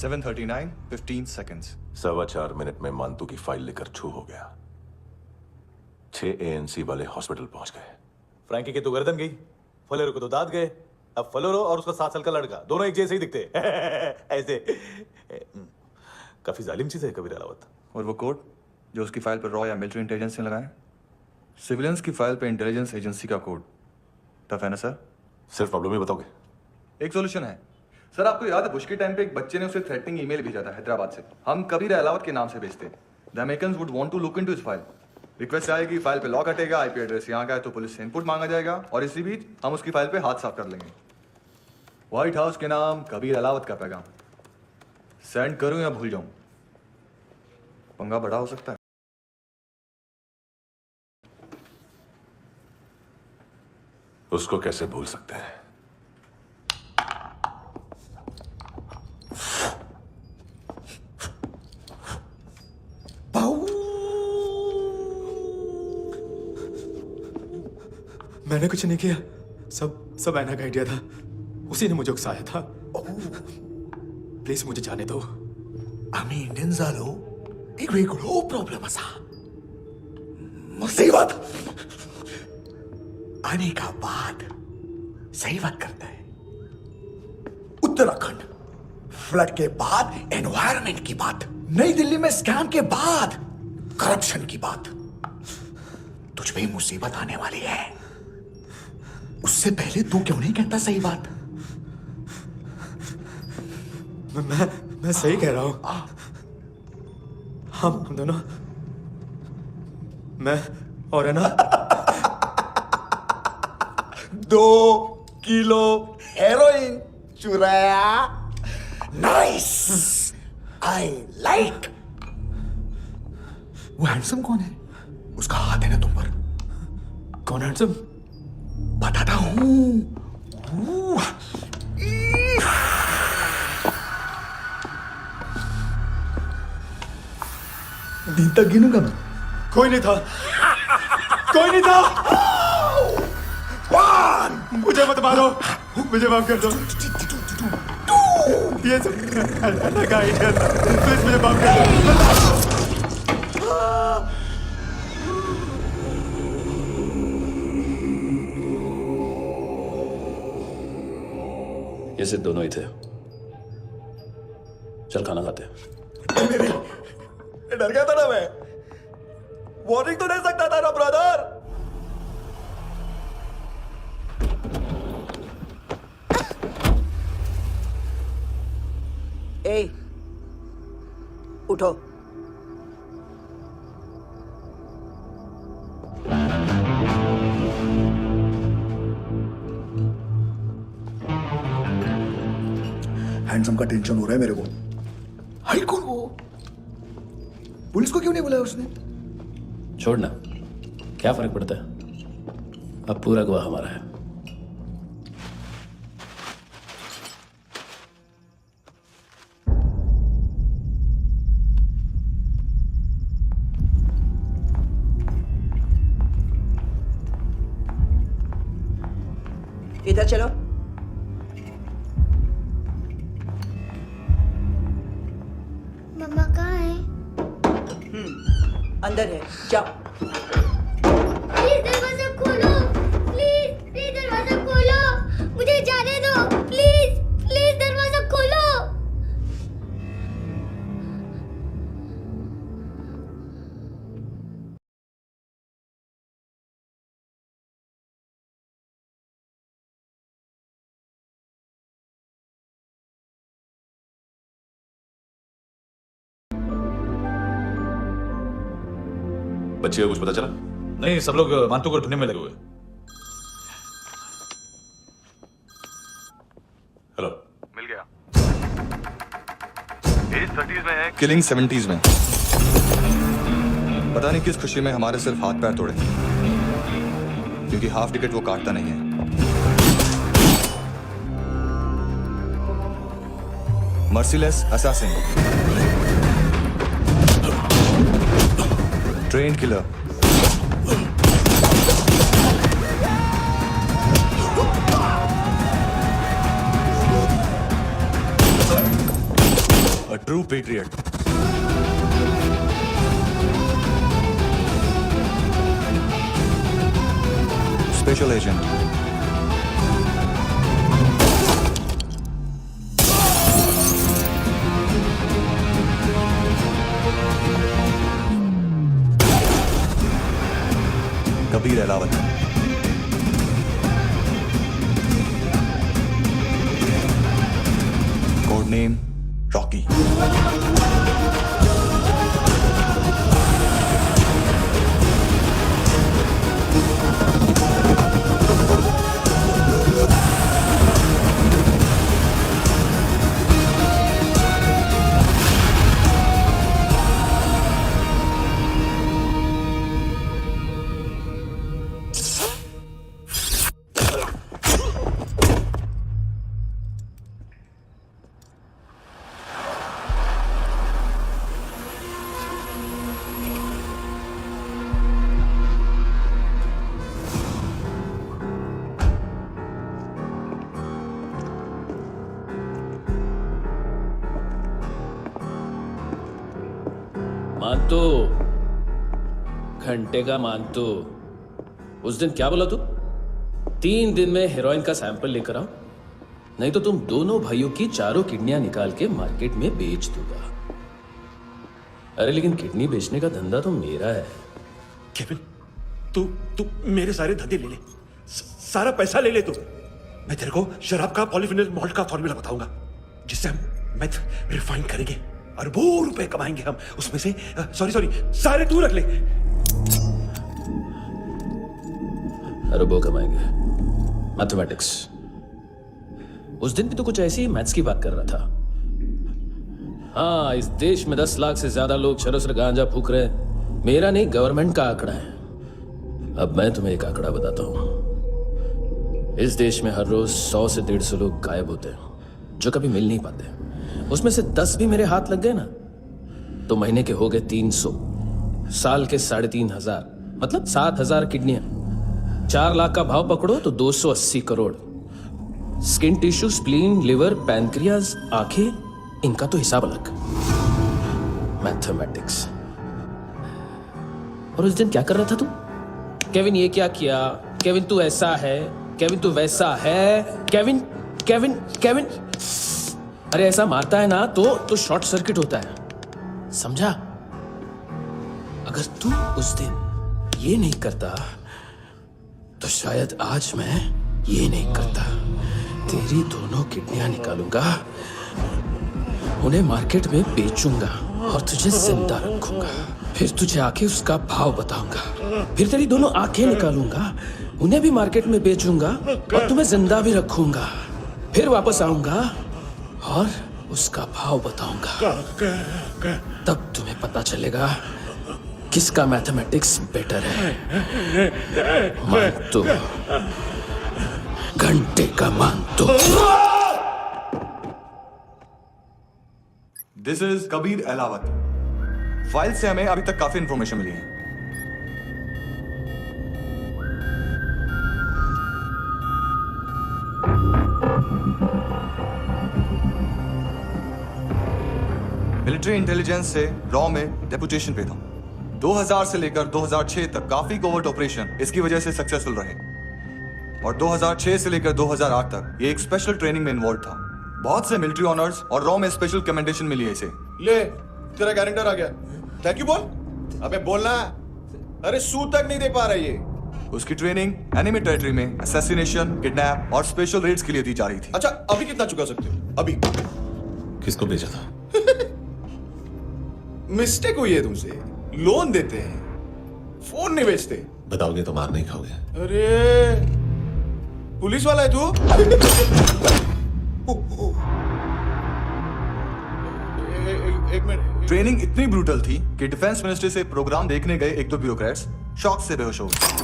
739 15 seconds 4.25 मिनट में मानतू की फाइल लेकर छू हो गया। 6 ANC वाले हॉस्पिटल पहुंच गए। फ्रैंकी की तो गर्दन गई, फलेरो को तो दांत गए, अब फलेरो और उसका 7 साल का लड़का दोनों एक जैसे ही दिखते ऐसे। काफी जालिम चीज है कबीर अलावत। और वो कोड जो उसकी फाइल पर रॉ या मिलिट्री इंटेलिजेंस ने लगाया, सिविलियंस की फाइल पे इंटेलिजेंस एजेंसी का कोड। टफ है ना सर? सिर्फ प्रॉब्लम ही बताओगे? एक सॉल्यूशन है सर। आपको याद है बुश के टाइम पे एक बच्चे ने उसे थ्रेटनिंग ईमेल भेजा था हैदराबाद से। हम कबीर अलावत के नाम से भेजते। The Americans would want to look into his file. Request आएगी, फाइल पे लॉक हटेगा, आईपी एड्रेस यहाँ का है तो पुलिस से इनपुट मांगा जाएगा और इसी बीच हम उसकी फाइल पे हाथ साफ कर लेंगे। व्हाइट हाउस के नाम कबीर अलावत का पैगाम। सेंड करूं या भूल जाऊं? पंगा बड़ा हो सकता है। उसको कैसे भूल सकते हैं? मैंने कुछ नहीं किया, सब ऐना का आइडिया था। उसी ने मुझे उकसाया था। प्लीज मुझे जाने दो। आम्ही इंडियन झालो एक वेगळो प्रॉब्लेम असा, मुसीबत आने का बाद। सही बात करता है। उत्तराखंड फ्लड के बाद एनवायरनमेंट की बात, नई दिल्ली में स्कैम के बाद करप्शन की बात। तुझ पे ही मुसीबत आने वाली है, उससे पहले तू क्यों नहीं कहता सही बात? मैं सही कह रहा हूं। हम दोनों, मैं और है ना 2 किलो हेरोइन चुराया। Nice, I like. वो हैंडसम कौन है? उसका हाथ है ना तुम पर? कौन हैंडसम? बताता हूं। दिन तक गिनूंगा मैं। कोई नहीं था, कोई नहीं था। मुझे मत मारो, मुझे माफ कर दो। ये सब का आइडिया था, प्लीज मुझे माफ कर दो। ये सिर्फ दोनों ही थे। चल खाना खाते हैं। डर गया था ना मैं। वार्निंग तो दे सकता था ना ब्रदर। ए, उठो। हैंडसम का टेंशन हो रहा है मेरे को। हाई कौन वो? पुलिस को क्यों नहीं बुलाया उसने? छोड़ना, क्या फर्क पड़ता है? अब पूरा गवाह हमारा है। इधर चलो। मम्मा कहाँ है? अंदर है, जाओ। प्लीज दरवाजा खोलो, प्लीज दरवाजा खोलो, मुझे जाने दो, प्लीज दरवाजा खोलो। बच्चे को कुछ पता चला? नहीं, सब लोग मानतू को ढूंढने में लगे हुए। हेलो, मिल गया। एज 30s में है, किलिंग 70s में। पता नहीं किस खुशी में हमारे सिर्फ हाथ पैर तोड़े, क्योंकि हाफ टिकट वो काटता नहीं है। Merciless assassin, train killer, a true patriot. Special agent. Kabir Ahlawat. Code name Rocky. मानतो, घंटे का मानतो। उस दिन क्या बोला तू? 3 दिन में हेरोइन का सैंपल लेकर आओ, नहीं तो तुम दोनों भाइयों की चारों किडनियां निकाल के मार्केट में बेच दूंगा। अरे लेकिन किडनी बेचने का धंधा तो मेरा है। केविन, तू मेरे सारे धंधे ले ले, सारा पैसा ले ले तू। मैं तेरे को शराब का पॉलीफिनल मॉल्ट का फॉर्मूला बताऊंगा, जिससे हम मेथ रिफाइन करेंगे, अरबों रुपए कमाएंगे हम उसमें से। सॉरी सारे तू रख ले। अरबों कमाएंगे। मैथमेटिक्स। उस दिन भी तो कुछ ऐसी मैथ्स की बात कर रहा था। हाँ, इस देश में 10 लाख से ज्यादा लोग चरस गांजा फूक रहे हैं। मेरा नहीं, गवर्नमेंट का आंकड़ा है। अब मैं तुम्हें एक आंकड़ा बताता हूं। इस देश में हर रोज 100 से 150 लोग गायब होते हैं, जो कभी मिल नहीं पाते। उसमें से 10 भी मेरे हाथ लग गए ना, तो महीने के हो गए 300, साल के 3,500, मतलब 7,000 किडनियां। 4 लाख का भाव पकड़ो तो 280 crore. Skin tissue, spleen, liver, pancreas, आंखें, इनका तो हिसाब अलग। मैथमेटिक्स। और उस दिन क्या कर रहा था तू? केविन ये क्या किया, केविन तू ऐसा है, केविन तू वैसा है, केविन केविन केविन। अरे ऐसा मारता है ना तो शॉर्ट सर्किट होता है, समझा? अगर तू उस दिन ये नहीं करता तो शायद आज मैं ये नहीं करता। तेरी दोनों किडनियां निकालूंगा, उन्हें मार्केट में बेचूंगा और तुझे जिंदा रखूंगा। फिर तुझे आके उसका भाव बताऊंगा। फिर तेरी दोनों आंखें निकालूंगा, उन्हें भी मार्केट में बेचूंगा और तुम्हें जिंदा भी रखूंगा। फिर वापस आऊंगा और उसका भाव बताऊंगा। तब तुम्हें पता चलेगा किसका मैथमेटिक्स बेटर है। मानतो, घंटे का मानतो। This is Kabir Ahlawat. File से हमें अभी तक काफी इंफॉर्मेशन मिली है। मिलिट्री इंटेलिजेंस से रॉ में डेपुटेशन पे था। 2000 से लेकर 2006 तक काफी कोवर्ट ऑपरेशन इसकी वजह से सक्सेसफुल रहे, और 2006 से लेकर 2008 तक ये एक स्पेशल ट्रेनिंग में इन्वॉल्व था। बहुत से मिलिट्री ऑनर्स और रॉ में स्पेशल कमेंडेशन मिली है इसे। ले, तेरा गारंटर आ गया। थैंक यू बोल। अबे बोलना। अरे सू तक नहीं दे पा रहा ये। उसकी ट्रेनिंग एनिमी टेरिटरी में असैसिनेशन, किडनैप और स्पेशल रेड्स के लिए दी जा रही थी। अच्छा, अभी कितना चुका सकते हो? अभी किसको भेजा था? मिस्टेक हुई है तुमसे। लोन देते हैं, फोन नहीं बेचते। बताओगे तो मार नहीं खाओगे। अरे पुलिस वाला है तू? एक मिनट। ट्रेनिंग इतनी ब्रूटल थी कि डिफेंस मिनिस्ट्री से प्रोग्राम देखने गए 1-2 ब्यूरोक्रेट्स शॉक से बेहोश हो गए।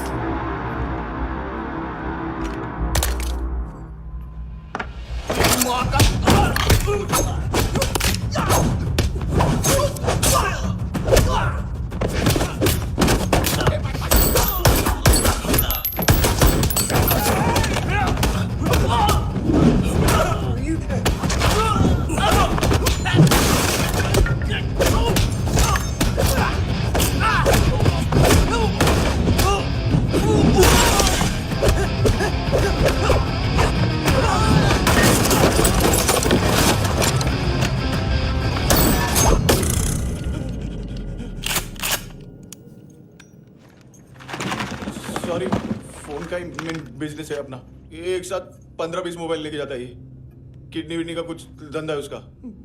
सॉरी, फोन का ही बिजनेस है अपना। ये एक साथ 15-20 मोबाइल लेके जाता है। ये किडनी विडनी का कुछ धंधा है उसका।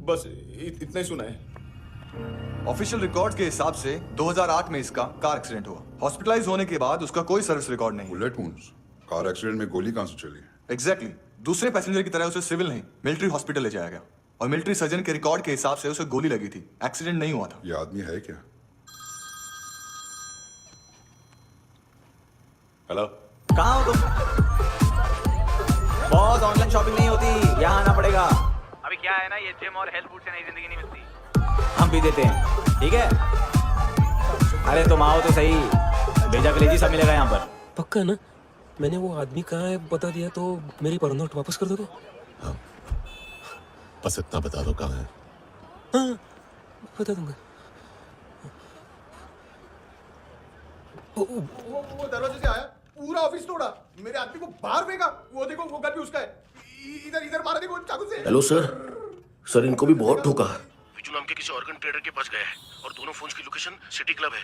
बस इतना ही सुना है। ऑफिशियल रिकॉर्ड के हिसाब से 2008 में इसका कार एक्सीडेंट हुआ। हॉस्पिटलाइज होने के बाद उसका कोई सर्विस रिकॉर्ड नहीं। Bullet wounds. कार एक्सीडेंट में गोली कहां से चली? एग्जैक्टली। दूसरे पैसेंजर की तरह उसे सिविल नहीं, मिलिट्री हॉस्पिटल ले जाया गया और मिलिट्री सर्जन के रिकॉर्ड के हिसाब से उसे गोली लगी थी। एक्सीडेंट नहीं हुआ था। ये आदमी है क्या? हेलो, कहाँ हो तुम? बहुत ऑनलाइन शॉपिंग नहीं होती, यहाँ आना पड़ेगा। अभी क्या है ना, ये जिम और हेल्थ फूड से नई जिंदगी नहीं मिलती। हम भी देते हैं, ठीक है? अरे तुम आओ तो सही, भेजा कलेजी सब मिलेगा यहाँ पर। पक्का ना? मैंने वो आदमी कहाँ है बता दिया तो मेरी पर नोट वापस कर दोगे? हाँ, बस इतना बता दो कहाँ है। हाँ, बता दूंगा। वो दरवाजे से आया, पूरा ऑफिस तोड़ा, मेरे आदमी को बाहर फेंका। वो देखो, वो घर भी उसका है। इधर मारा देखो चाकू से। हेलो सर, सर इनको भी बहुत ठोका। विजू नाम के किसी ऑर्गन ट्रेडर के पास गया है और दोनों फोन्स की लोकेशन सिटी क्लब है।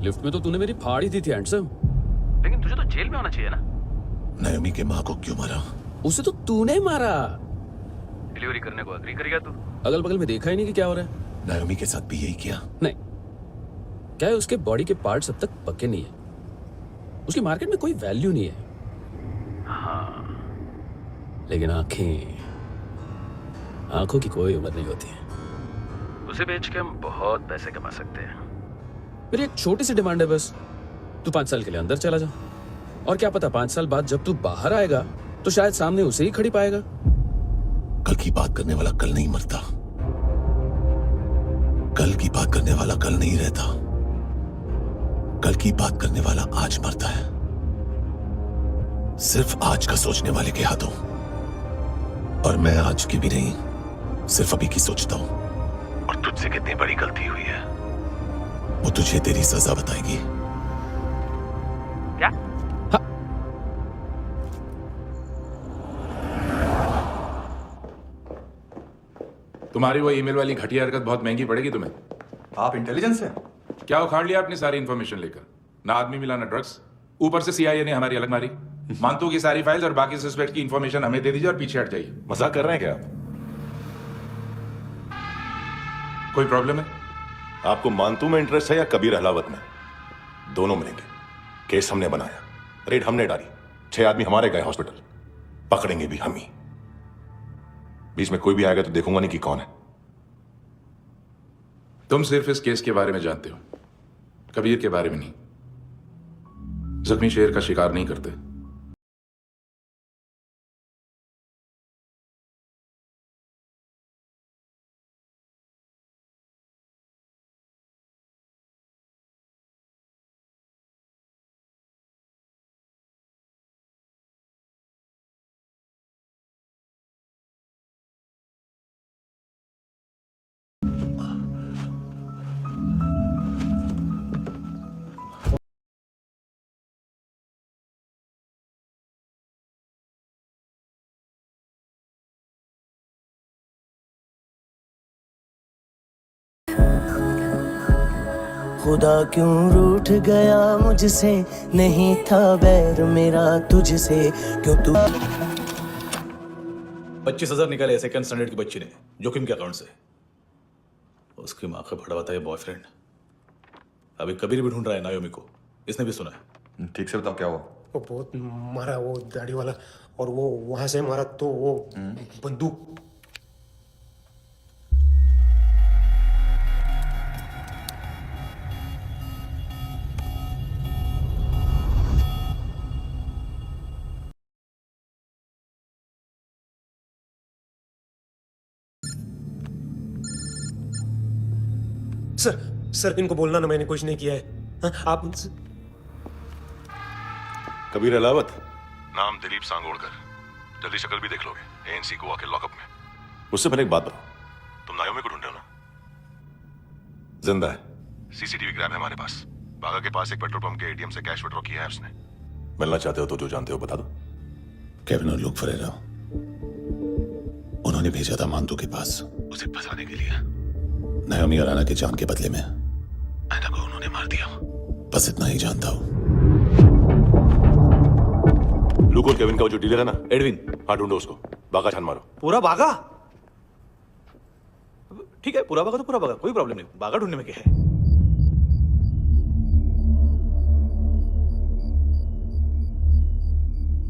लिफ्ट में तो तूने मेरी फाड़ ही दी थी हैंडसम। लेकिन तुझे तो जेल में होना चाहिए ना। नायोमी के माँ को क्यों मारा? उसे तो तूने मारा। डिलीवरी करने को एग्री करेगा तू? अगल बगल में देखा ही नहीं कि क्या हो रहा है। नायोमी के साथ भी यही किया? नहीं, क्या है उसके बॉडी के पार्ट्स अब तक पक्के नहीं है। उसकी मार्केट में कोई वैल्यू नहीं है। हाँ, लेकिन आंखों की कोई उम्र नहीं होती है। उसे बेच के हम बहुत पैसे कमा सकते हैं। मेरी एक छोटी सी डिमांड है बस, तू 5 साल के लिए अंदर चला जा, और क्या पता 5 साल बाद जब तू बाहर आएगा तो शायद सामने उसे ही खड़ी पाएगा। कल की बात करने वाला कल नहीं मरता, कल की बात करने वाला कल नहीं रहता, कल की बात करने वाला आज मरता है। सिर्फ आज का सोचने वाले के हाथों। और मैं आज की भी नहीं, सिर्फ अभी की सोचता हूं। और तुझसे कितनी बड़ी गलती हुई है वो तुझे तेरी सजा बताएगी। क्या? तुम्हारी वो ईमेल वाली घटिया हरकत बहुत महंगी पड़ेगी तुम्हें। आप इंटेलिजेंस है? क्या उखाड़ लिया अपनी सारी इंफॉर्मेशन लेकर? ना आदमी मिला ना ड्रग्स, ऊपर से सीआईए ने हमारी अलग मारी। मानतू की सारी फाइल्स और बाकी सस्पेक्ट की इंफॉर्मेशन हमें दे दीजिए और पीछे हट जाइए। मजाक कर रहे हैं क्या आप? कोई प्रॉब्लम है? आपको मानतू में इंटरेस्ट है या कबीर अहलावत में? दोनों मिलेंगे। केस हमने बनाया, रेड हमने डाली, 6 आदमी हमारे गए हॉस्पिटल, पकड़ेंगे भी हम ही। बीच में कोई भी आएगा तो देखूंगा नहीं कि कौन है। तुम सिर्फ इस केस के बारे में जानते हो, कबीर के बारे में नहीं। जख्मी शेर का शिकार नहीं करते। खुदा क्यों रूठ गया मुझसे, नहीं था बैर मेरा तुझसे, क्यों तू 25,000 निकाले सेकंड स्टैंडर्ड की बच्ची ने जोखिम के अकाउंट से। उसकी माँ का भड़वाता है बॉयफ्रेंड। अभी कबीर भी ढूंढ रहा है नायोमी को, इसने भी सुना है। ठीक से बताओ क्या हुआ? वो बहुत मारा, वो दाढ़ी वाला, और वो वहां से मारा तो वो बंदूक सर इनको बोलना ना मैंने कुछ नहीं किया है। हाँ, आप कबीर अलावत, नाम दिलीप सांगोड़कर। जल्दी शक्ल भी देख लोगे एएनसी गोवा के लॉकअप में। उससे पहले एक बात बताओ, तुम नायोमी को ढूंढ रहे हो ना? जिंदा है, सीसीटीवी ग्रैब है हमारे पास। बागा के पास एक पेट्रोल पंप के एटीएम से कैश विड्रॉ किया है उसने। मिलना चाहते हो तो जो जानते हो बता दो। केविन और लुक फरेरा, उन्होंने भेजा था मांतू के पास उसे फंसाने के लिए। नायोमी और आना की जान के बदले में आना को उन्होंने मार दिया। बस इतना ही जानता हूं। लुक और केविन का जो डीलर है ना, एडविन, हाँ ढूंढो उसको। बागा छान मारो। पूरा बागा? ठीक है, पूरा बागा तो पूरा बागा, कोई प्रॉब्लम नहीं। बागा ढूंढने में क्या है?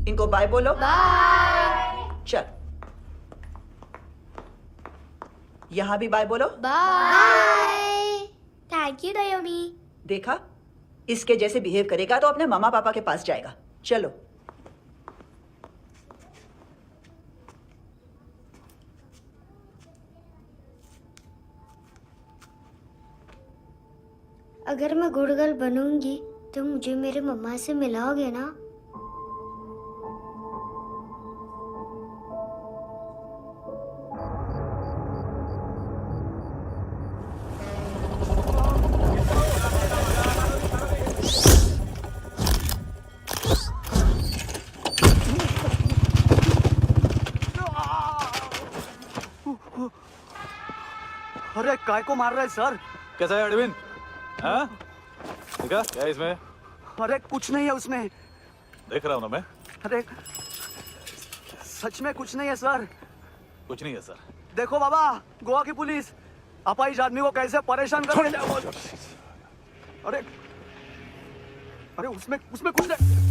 इनको बाय बोलो। बाय। चल, यहां भी बाय बोलो। बाय। Thank you नायोमी। देखा, इसके जैसे बिहेव करेगा तो अपने मामा पापा के पास जाएगा। चलो। अगर मैं गुड गर्ल बनूंगी तो मुझे मेरे मम्मा से मिलाओगे ना? अरे काय को मार रहा है सर? कैसा है एडविन? हाँ? देखा क्या है इसमें? अरे कुछ नहीं है उसमें। देख रहा हूं ना मैं। अरे सच में कुछ नहीं है सर। कुछ नहीं है सर। देखो बाबा, गोवा की पुलिस अपाहिज आदमी को कैसे परेशान कर रही है। अरे अरे उसमें कुछ नहीं।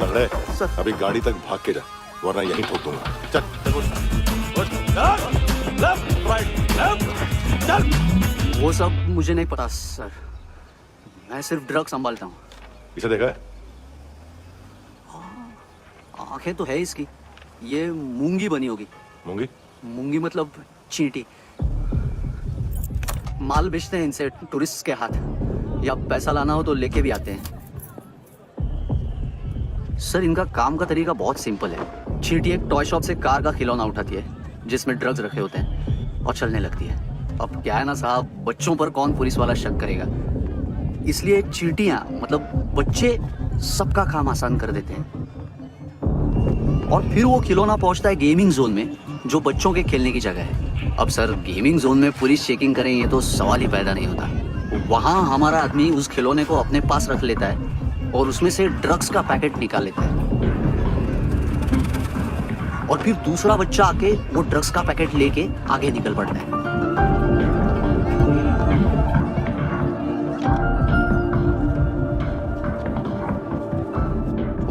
लंगड़े, अभी गाड़ी तक भाग के जा, वरना यहीं ठोक दूंगा। चल वो सब मुझे नहीं पता सर, मैं सिर्फ ड्रग संभालता हूँ। इसे देखा है? आंखें तो है इसकी, ये मूंगी बनी होगी। मूंगी? मूंगी मतलब चींटी। माल बेचते हैं इनसे टूरिस्ट के हाथ, या पैसा लाना हो तो लेके भी आते हैं। सर इनका काम का तरीका बहुत सिंपल है। चींटी एक टॉय शॉप से कार का खिलौना उठाती है जिसमें ड्रग्स रखे होते हैं और चलने लगती है। अब क्या है ना साहब, बच्चों पर कौन पुलिस वाला शक करेगा, इसलिए चींटियां मतलब बच्चे सबका काम आसान कर देते हैं। और फिर वो खिलौना पहुंचता है गेमिंग जोन में, जो बच्चों के खेलने की जगह है। अब सर गेमिंग जोन में पुलिस चेकिंग करें ये तो सवाल ही पैदा नहीं होता। वहां हमारा आदमी उस खिलौने को अपने पास रख लेता है और उसमें से ड्रग्स का पैकेट निकाल लेता है, और फिर दूसरा बच्चा आके वो ड्रग्स का पैकेट लेके आगे निकल पड़ता है।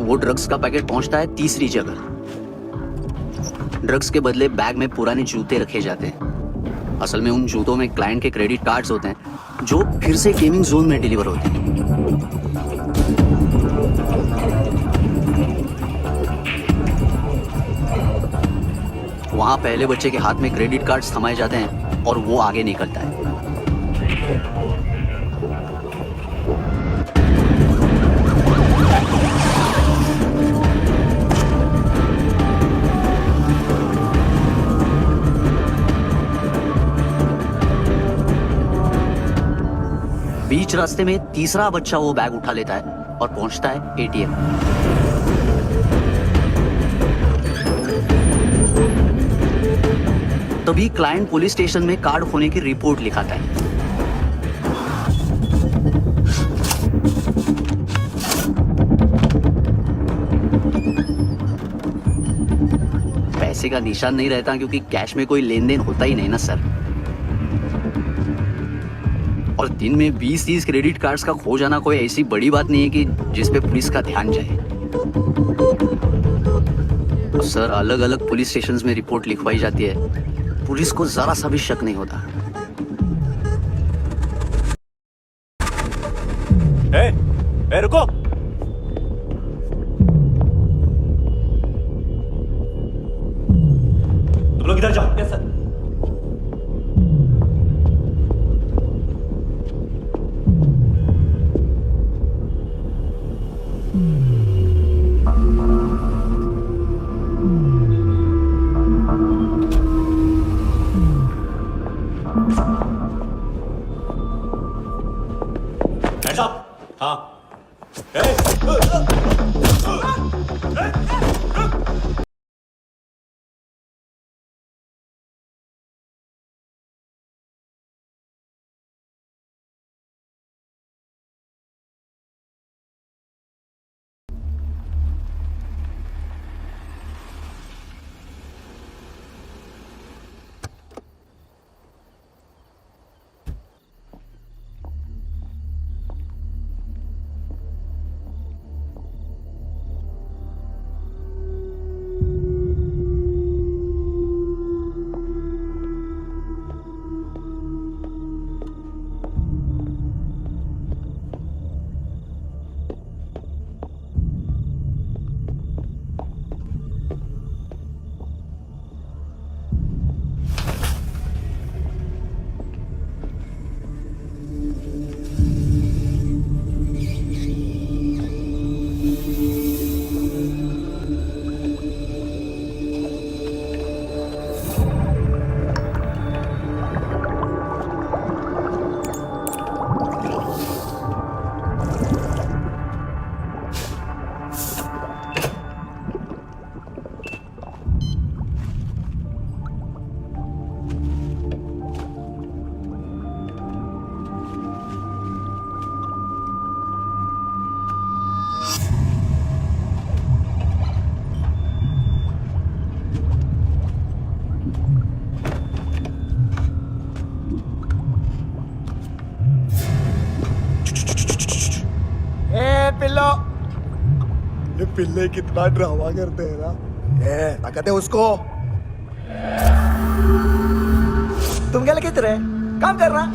वो ड्रग्स का पैकेट पहुंचता है तीसरी जगह। ड्रग्स के बदले बैग में पुराने जूते रखे जाते हैं। असल में उन जूतों में क्लाइंट के क्रेडिट कार्ड्स होते हैं जो फिर से गेमिंग जोन में डिलीवर होते हैं। वहां पहले बच्चे के हाथ में क्रेडिट कार्ड्स थमाए जाते हैं और वो आगे निकलता है। बीच रास्ते में तीसरा बच्चा वो बैग उठा लेता है और पहुंचता है एटीएम। तभी क्लाइंट पुलिस स्टेशन में कार्ड खोने की रिपोर्ट लिखाता है। पैसे का निशान नहीं रहता क्योंकि कैश में कोई लेन देन होता ही नहीं ना सर। और दिन में 20-30 क्रेडिट कार्ड्स का खो जाना कोई ऐसी बड़ी बात नहीं है कि जिस पे पुलिस का ध्यान जाए। तो सर अलग अलग पुलिस स्टेशंस में रिपोर्ट लिखवाई जाती है, पुलिस को जरा सा भी शक नहीं होता। रुको। ये पिल्ले कितना ड्रामा करते हैं ना। ताकत है उसको। तुम क्या लिखते रहे? काम कर रहा।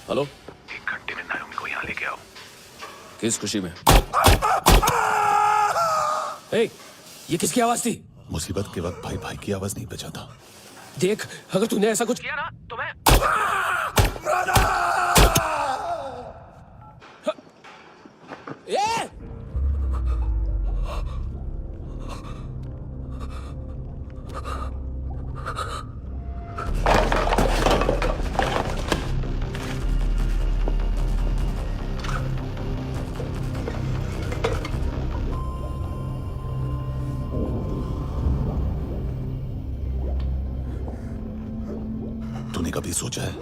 हेलो, 1 घंटे में नायोमी को यहाँ लेके आओ। किस खुशी में? ए, ये किसकी आवाज थी? मुसीबत के वक्त भाई भाई की आवाज नहीं बचाता। देख, अगर तूने ऐसा कुछ किया ना तो मैं ए! तूने कभी सोचा है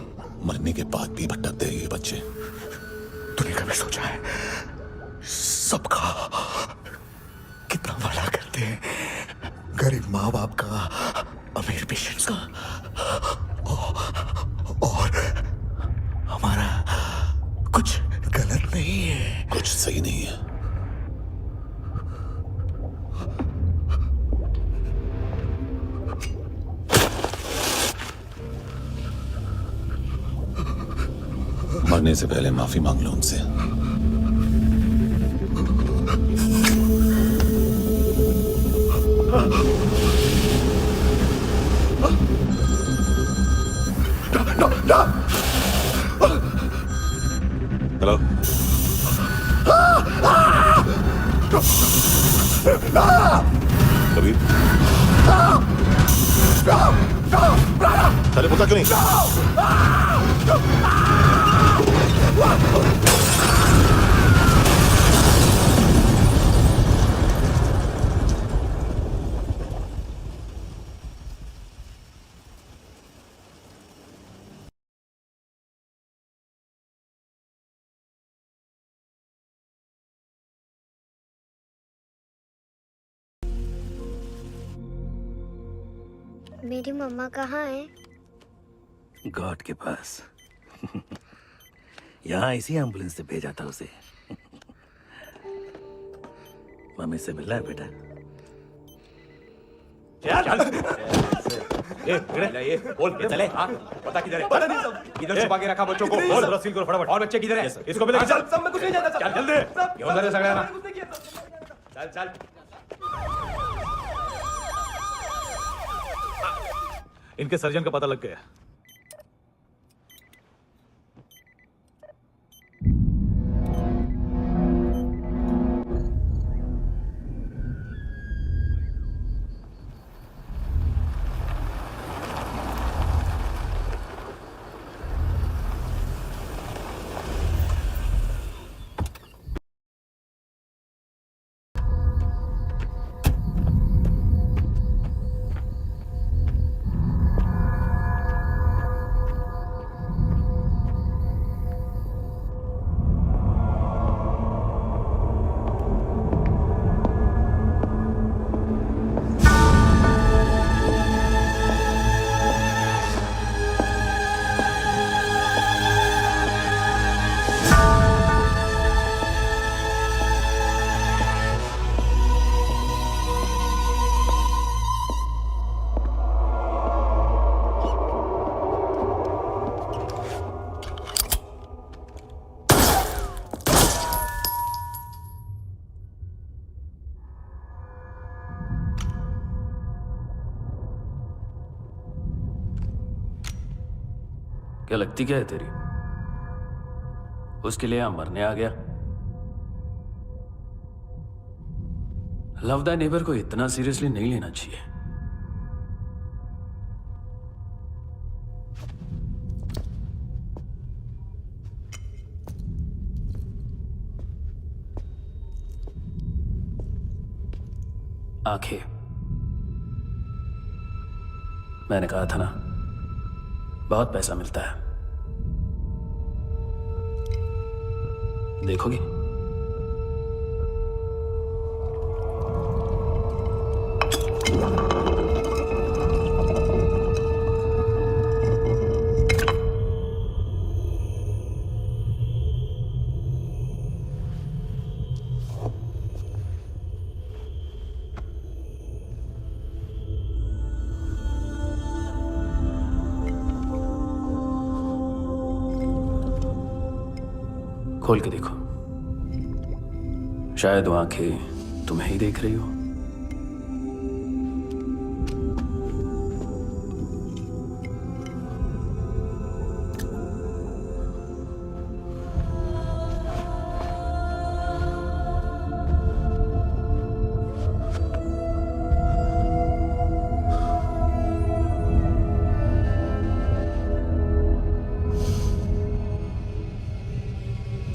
मरने के बाद भी भटकते हैं ये बच्चे? तूने कभी सोचा है सबका कितना भला करते हैं? गरीब माँ बाप का, अमीर पेशेंट्स का, और हमारा कुछ गलत नहीं है। कुछ सही नहीं है। मरने से पहले माफी मांग लो उनसे। हेलो, कबीर, अरे पता क्यों नहीं? मेरी मम्मा कहाँ है? गॉड के पास। यहाँ इसी एम्बुलेंस से भेजा था उसे। मम्मी से मिलना है बेटा। ये बोल चले हाँ पता किधर है पता नहीं सब इधर छुपा के रखा बच्चों को बोल जरा सील करो फटाफट। और बच्चे किधर है इसको भी लेके चल। सब मैं कुछ नहीं जानता चल जल्दी क्यों कर सगळ्यांना चल चल इनके सर्जन का पता लग गया। क्या लगती क्या है तेरी? उसके लिए यहां मरने आ गया? लव द नेबर को इतना सीरियसली नहीं लेना चाहिए। आंखें, मैंने कहा था ना, बहुत पैसा मिलता है। देखोगे? खोल के देखो, शायद वो आंखें तुम्हें ही देख रही हो।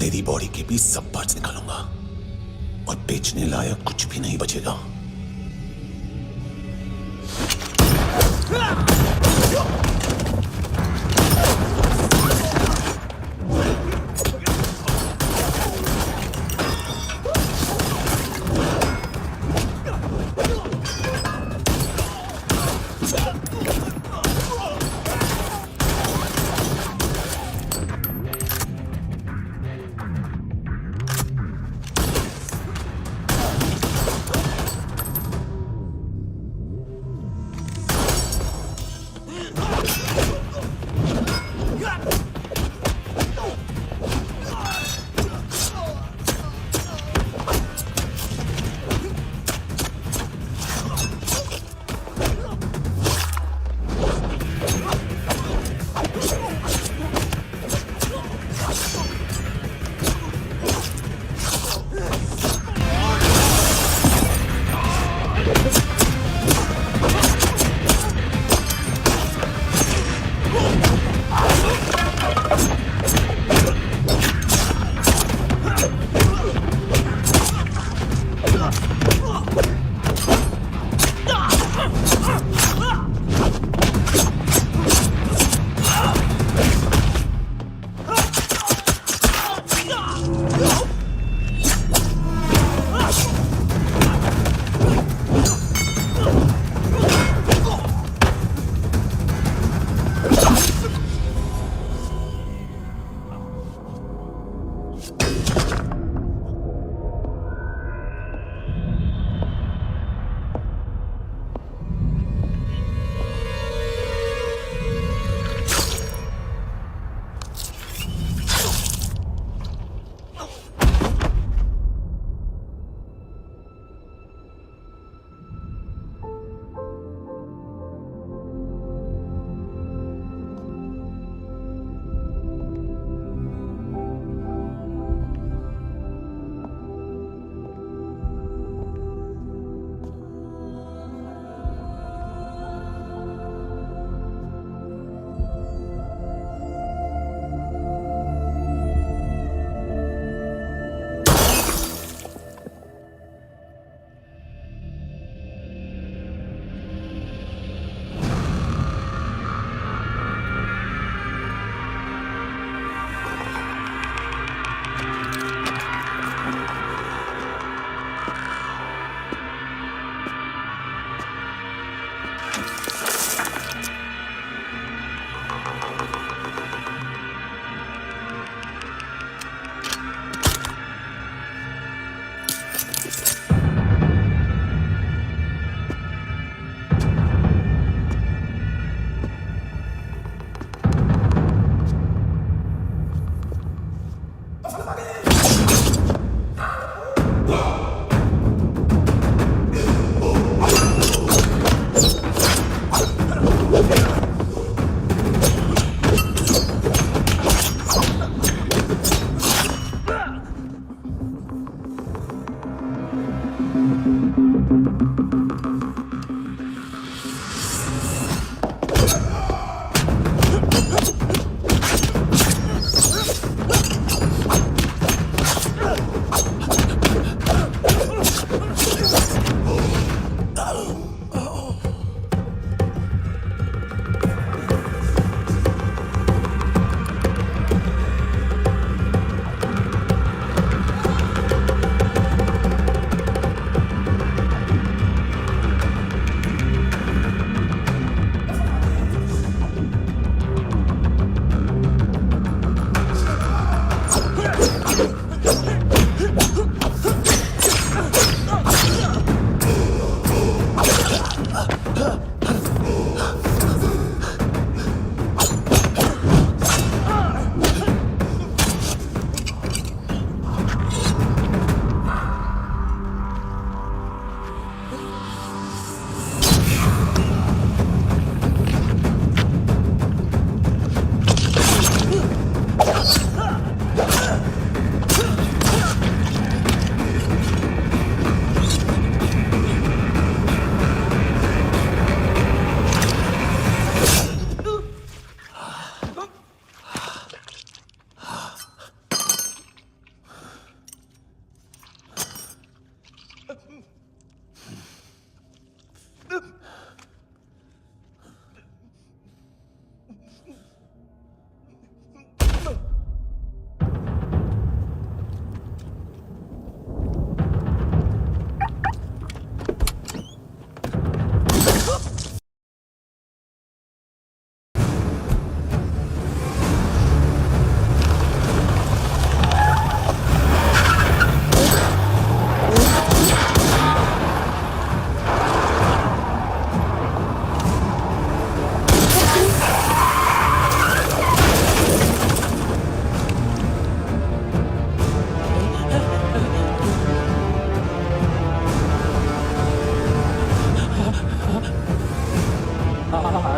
तेरी बॉडी के भी सब पार्ट्स निकालूंगा और बेचने लायक कुछ भी नहीं बचेगा।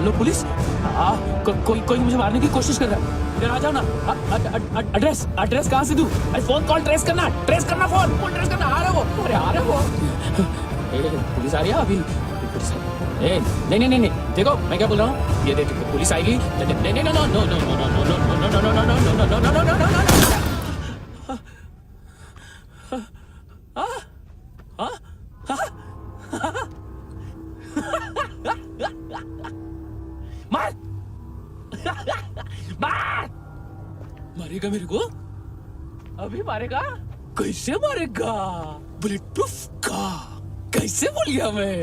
हेलो पुलिस, कोई मुझे मारने की कोशिश कर रहा है। इधर आ जाओ ना। एड्रेस कहाँ से दूं? फोन कॉल ट्रेस करना फोन ट्रेस करना। आ रहे वो, अरे आ रहे वो। पुलिस आ रही है अभी। नहीं, देखो मैं क्या बोल रहा हूँ। ये देख पुलिस आएगी। नहीं, मार मारेगा मेरे को? अभी मारेगा? कैसे मारेगा? बुलेट प्रूफ का कैसे बोल गया मैं?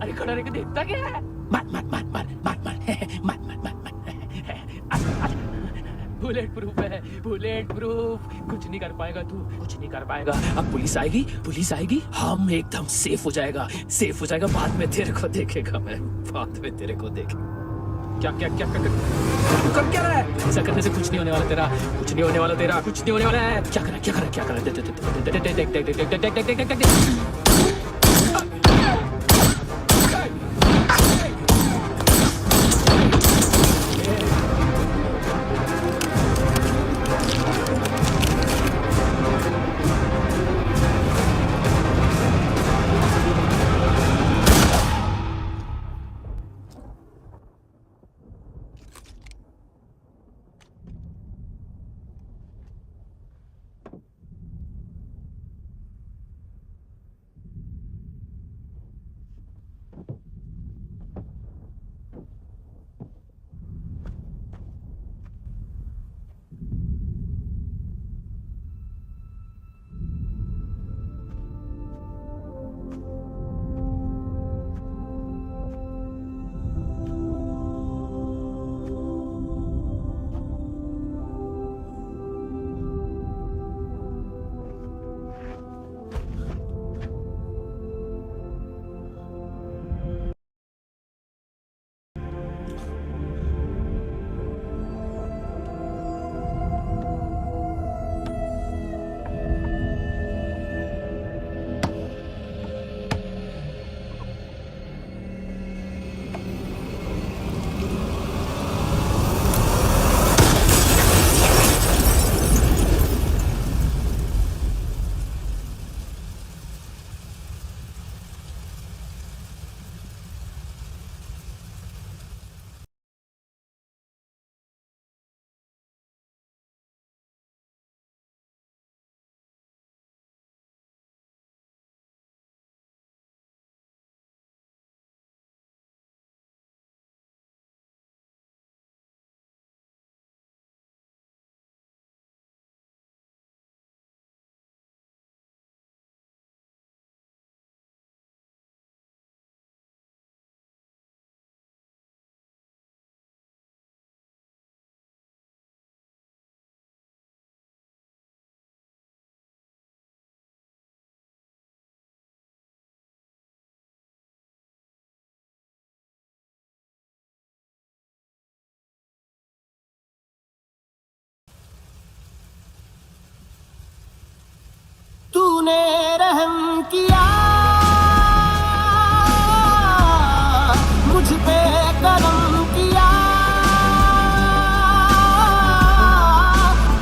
अरे खड़ा रह के देखता क्या है? मार बुलेट प्रूफ है, बुलेट प्रूफ। कुछ नहीं कर पाएगा तू, कुछ नहीं कर पाएगा। अब पुलिस आएगी, हम एकदम सेफ हो जाएगा। बाद में तेरे को देखेगा मैं, बाद में तेरे को देखेगा। क्या कर क्या रहा है? ऐसा करने से कुछ नहीं होने वाला तेरा, कुछ नहीं होने वाला है। क्या कर रहा है? देख। तूने रहम किया मुझ पे करम किया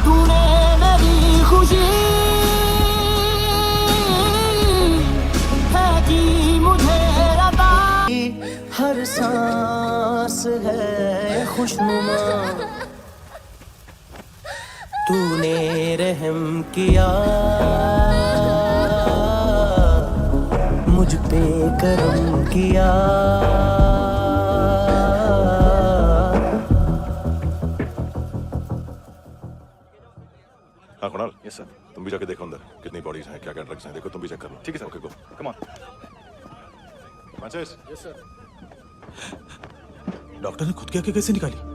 तूने मेरी खुशी है कि मुझे अता हर सांस है खुशनुमा तूने रहम किया मुझ पे करम किया हाँ कुणाल, यस सर, तुम भी जाके देखो अंदर कितनी बॉडीज हैं, क्या क्या ड्रग्स हैं, देखो तुम भी चेक कर लो। ठीक है sir, okay go, come on. Francis, yes sir. Doctor ने खुद की आंखें कैसे निकाली?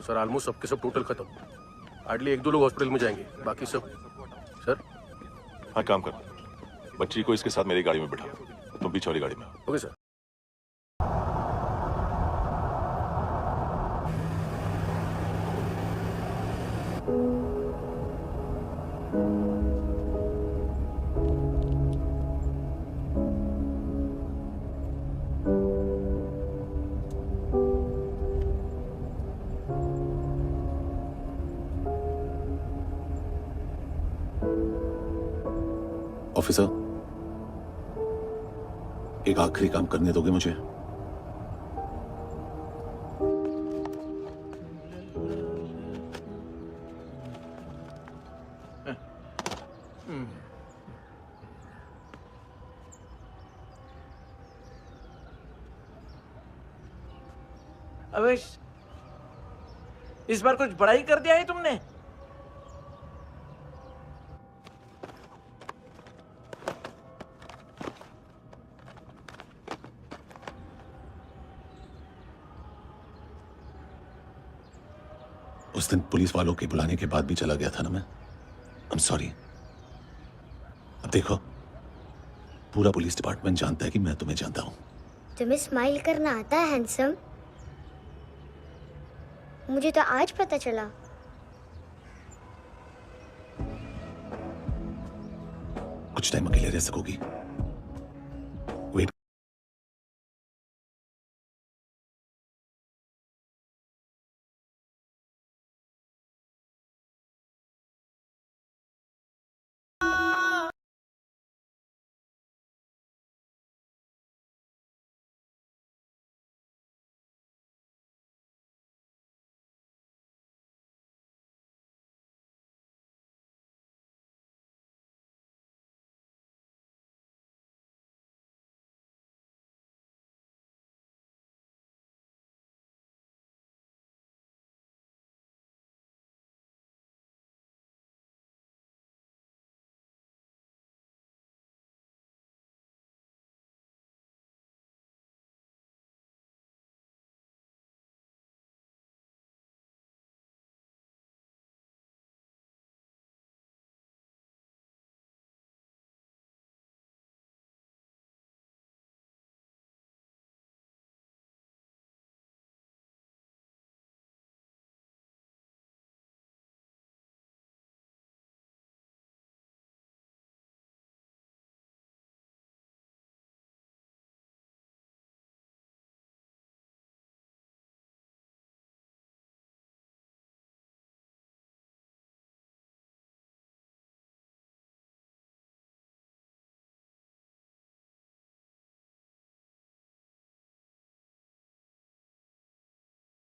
सर ऑलमोस्ट सबके सब टोटल खत्म। हार्डली 1-2 लोग हॉस्पिटल में जाएंगे, बाकी सब सर। हाँ काम कर, बच्ची को इसके साथ मेरी गाड़ी में बिठा, तुम पीछे वाली गाड़ी में। Okay sir. ऑफिसर, एक आखिरी काम करने दोगे मुझे? अवेश, इस बार कुछ बड़ा ही कर दिया है तुमने। उस दिन पुलिस वालों के बुलाने के बाद भी चला गया था ना मैं। I am sorry. अब देखो, पूरा पुलिस डिपार्टमेंट जानता है कि मैं तुम्हें जानता हूं। तुम्हें स्माइल करना आता है हैंडसम? मुझे तो आज पता चला। कुछ टाइम अकेले रह सकोगी?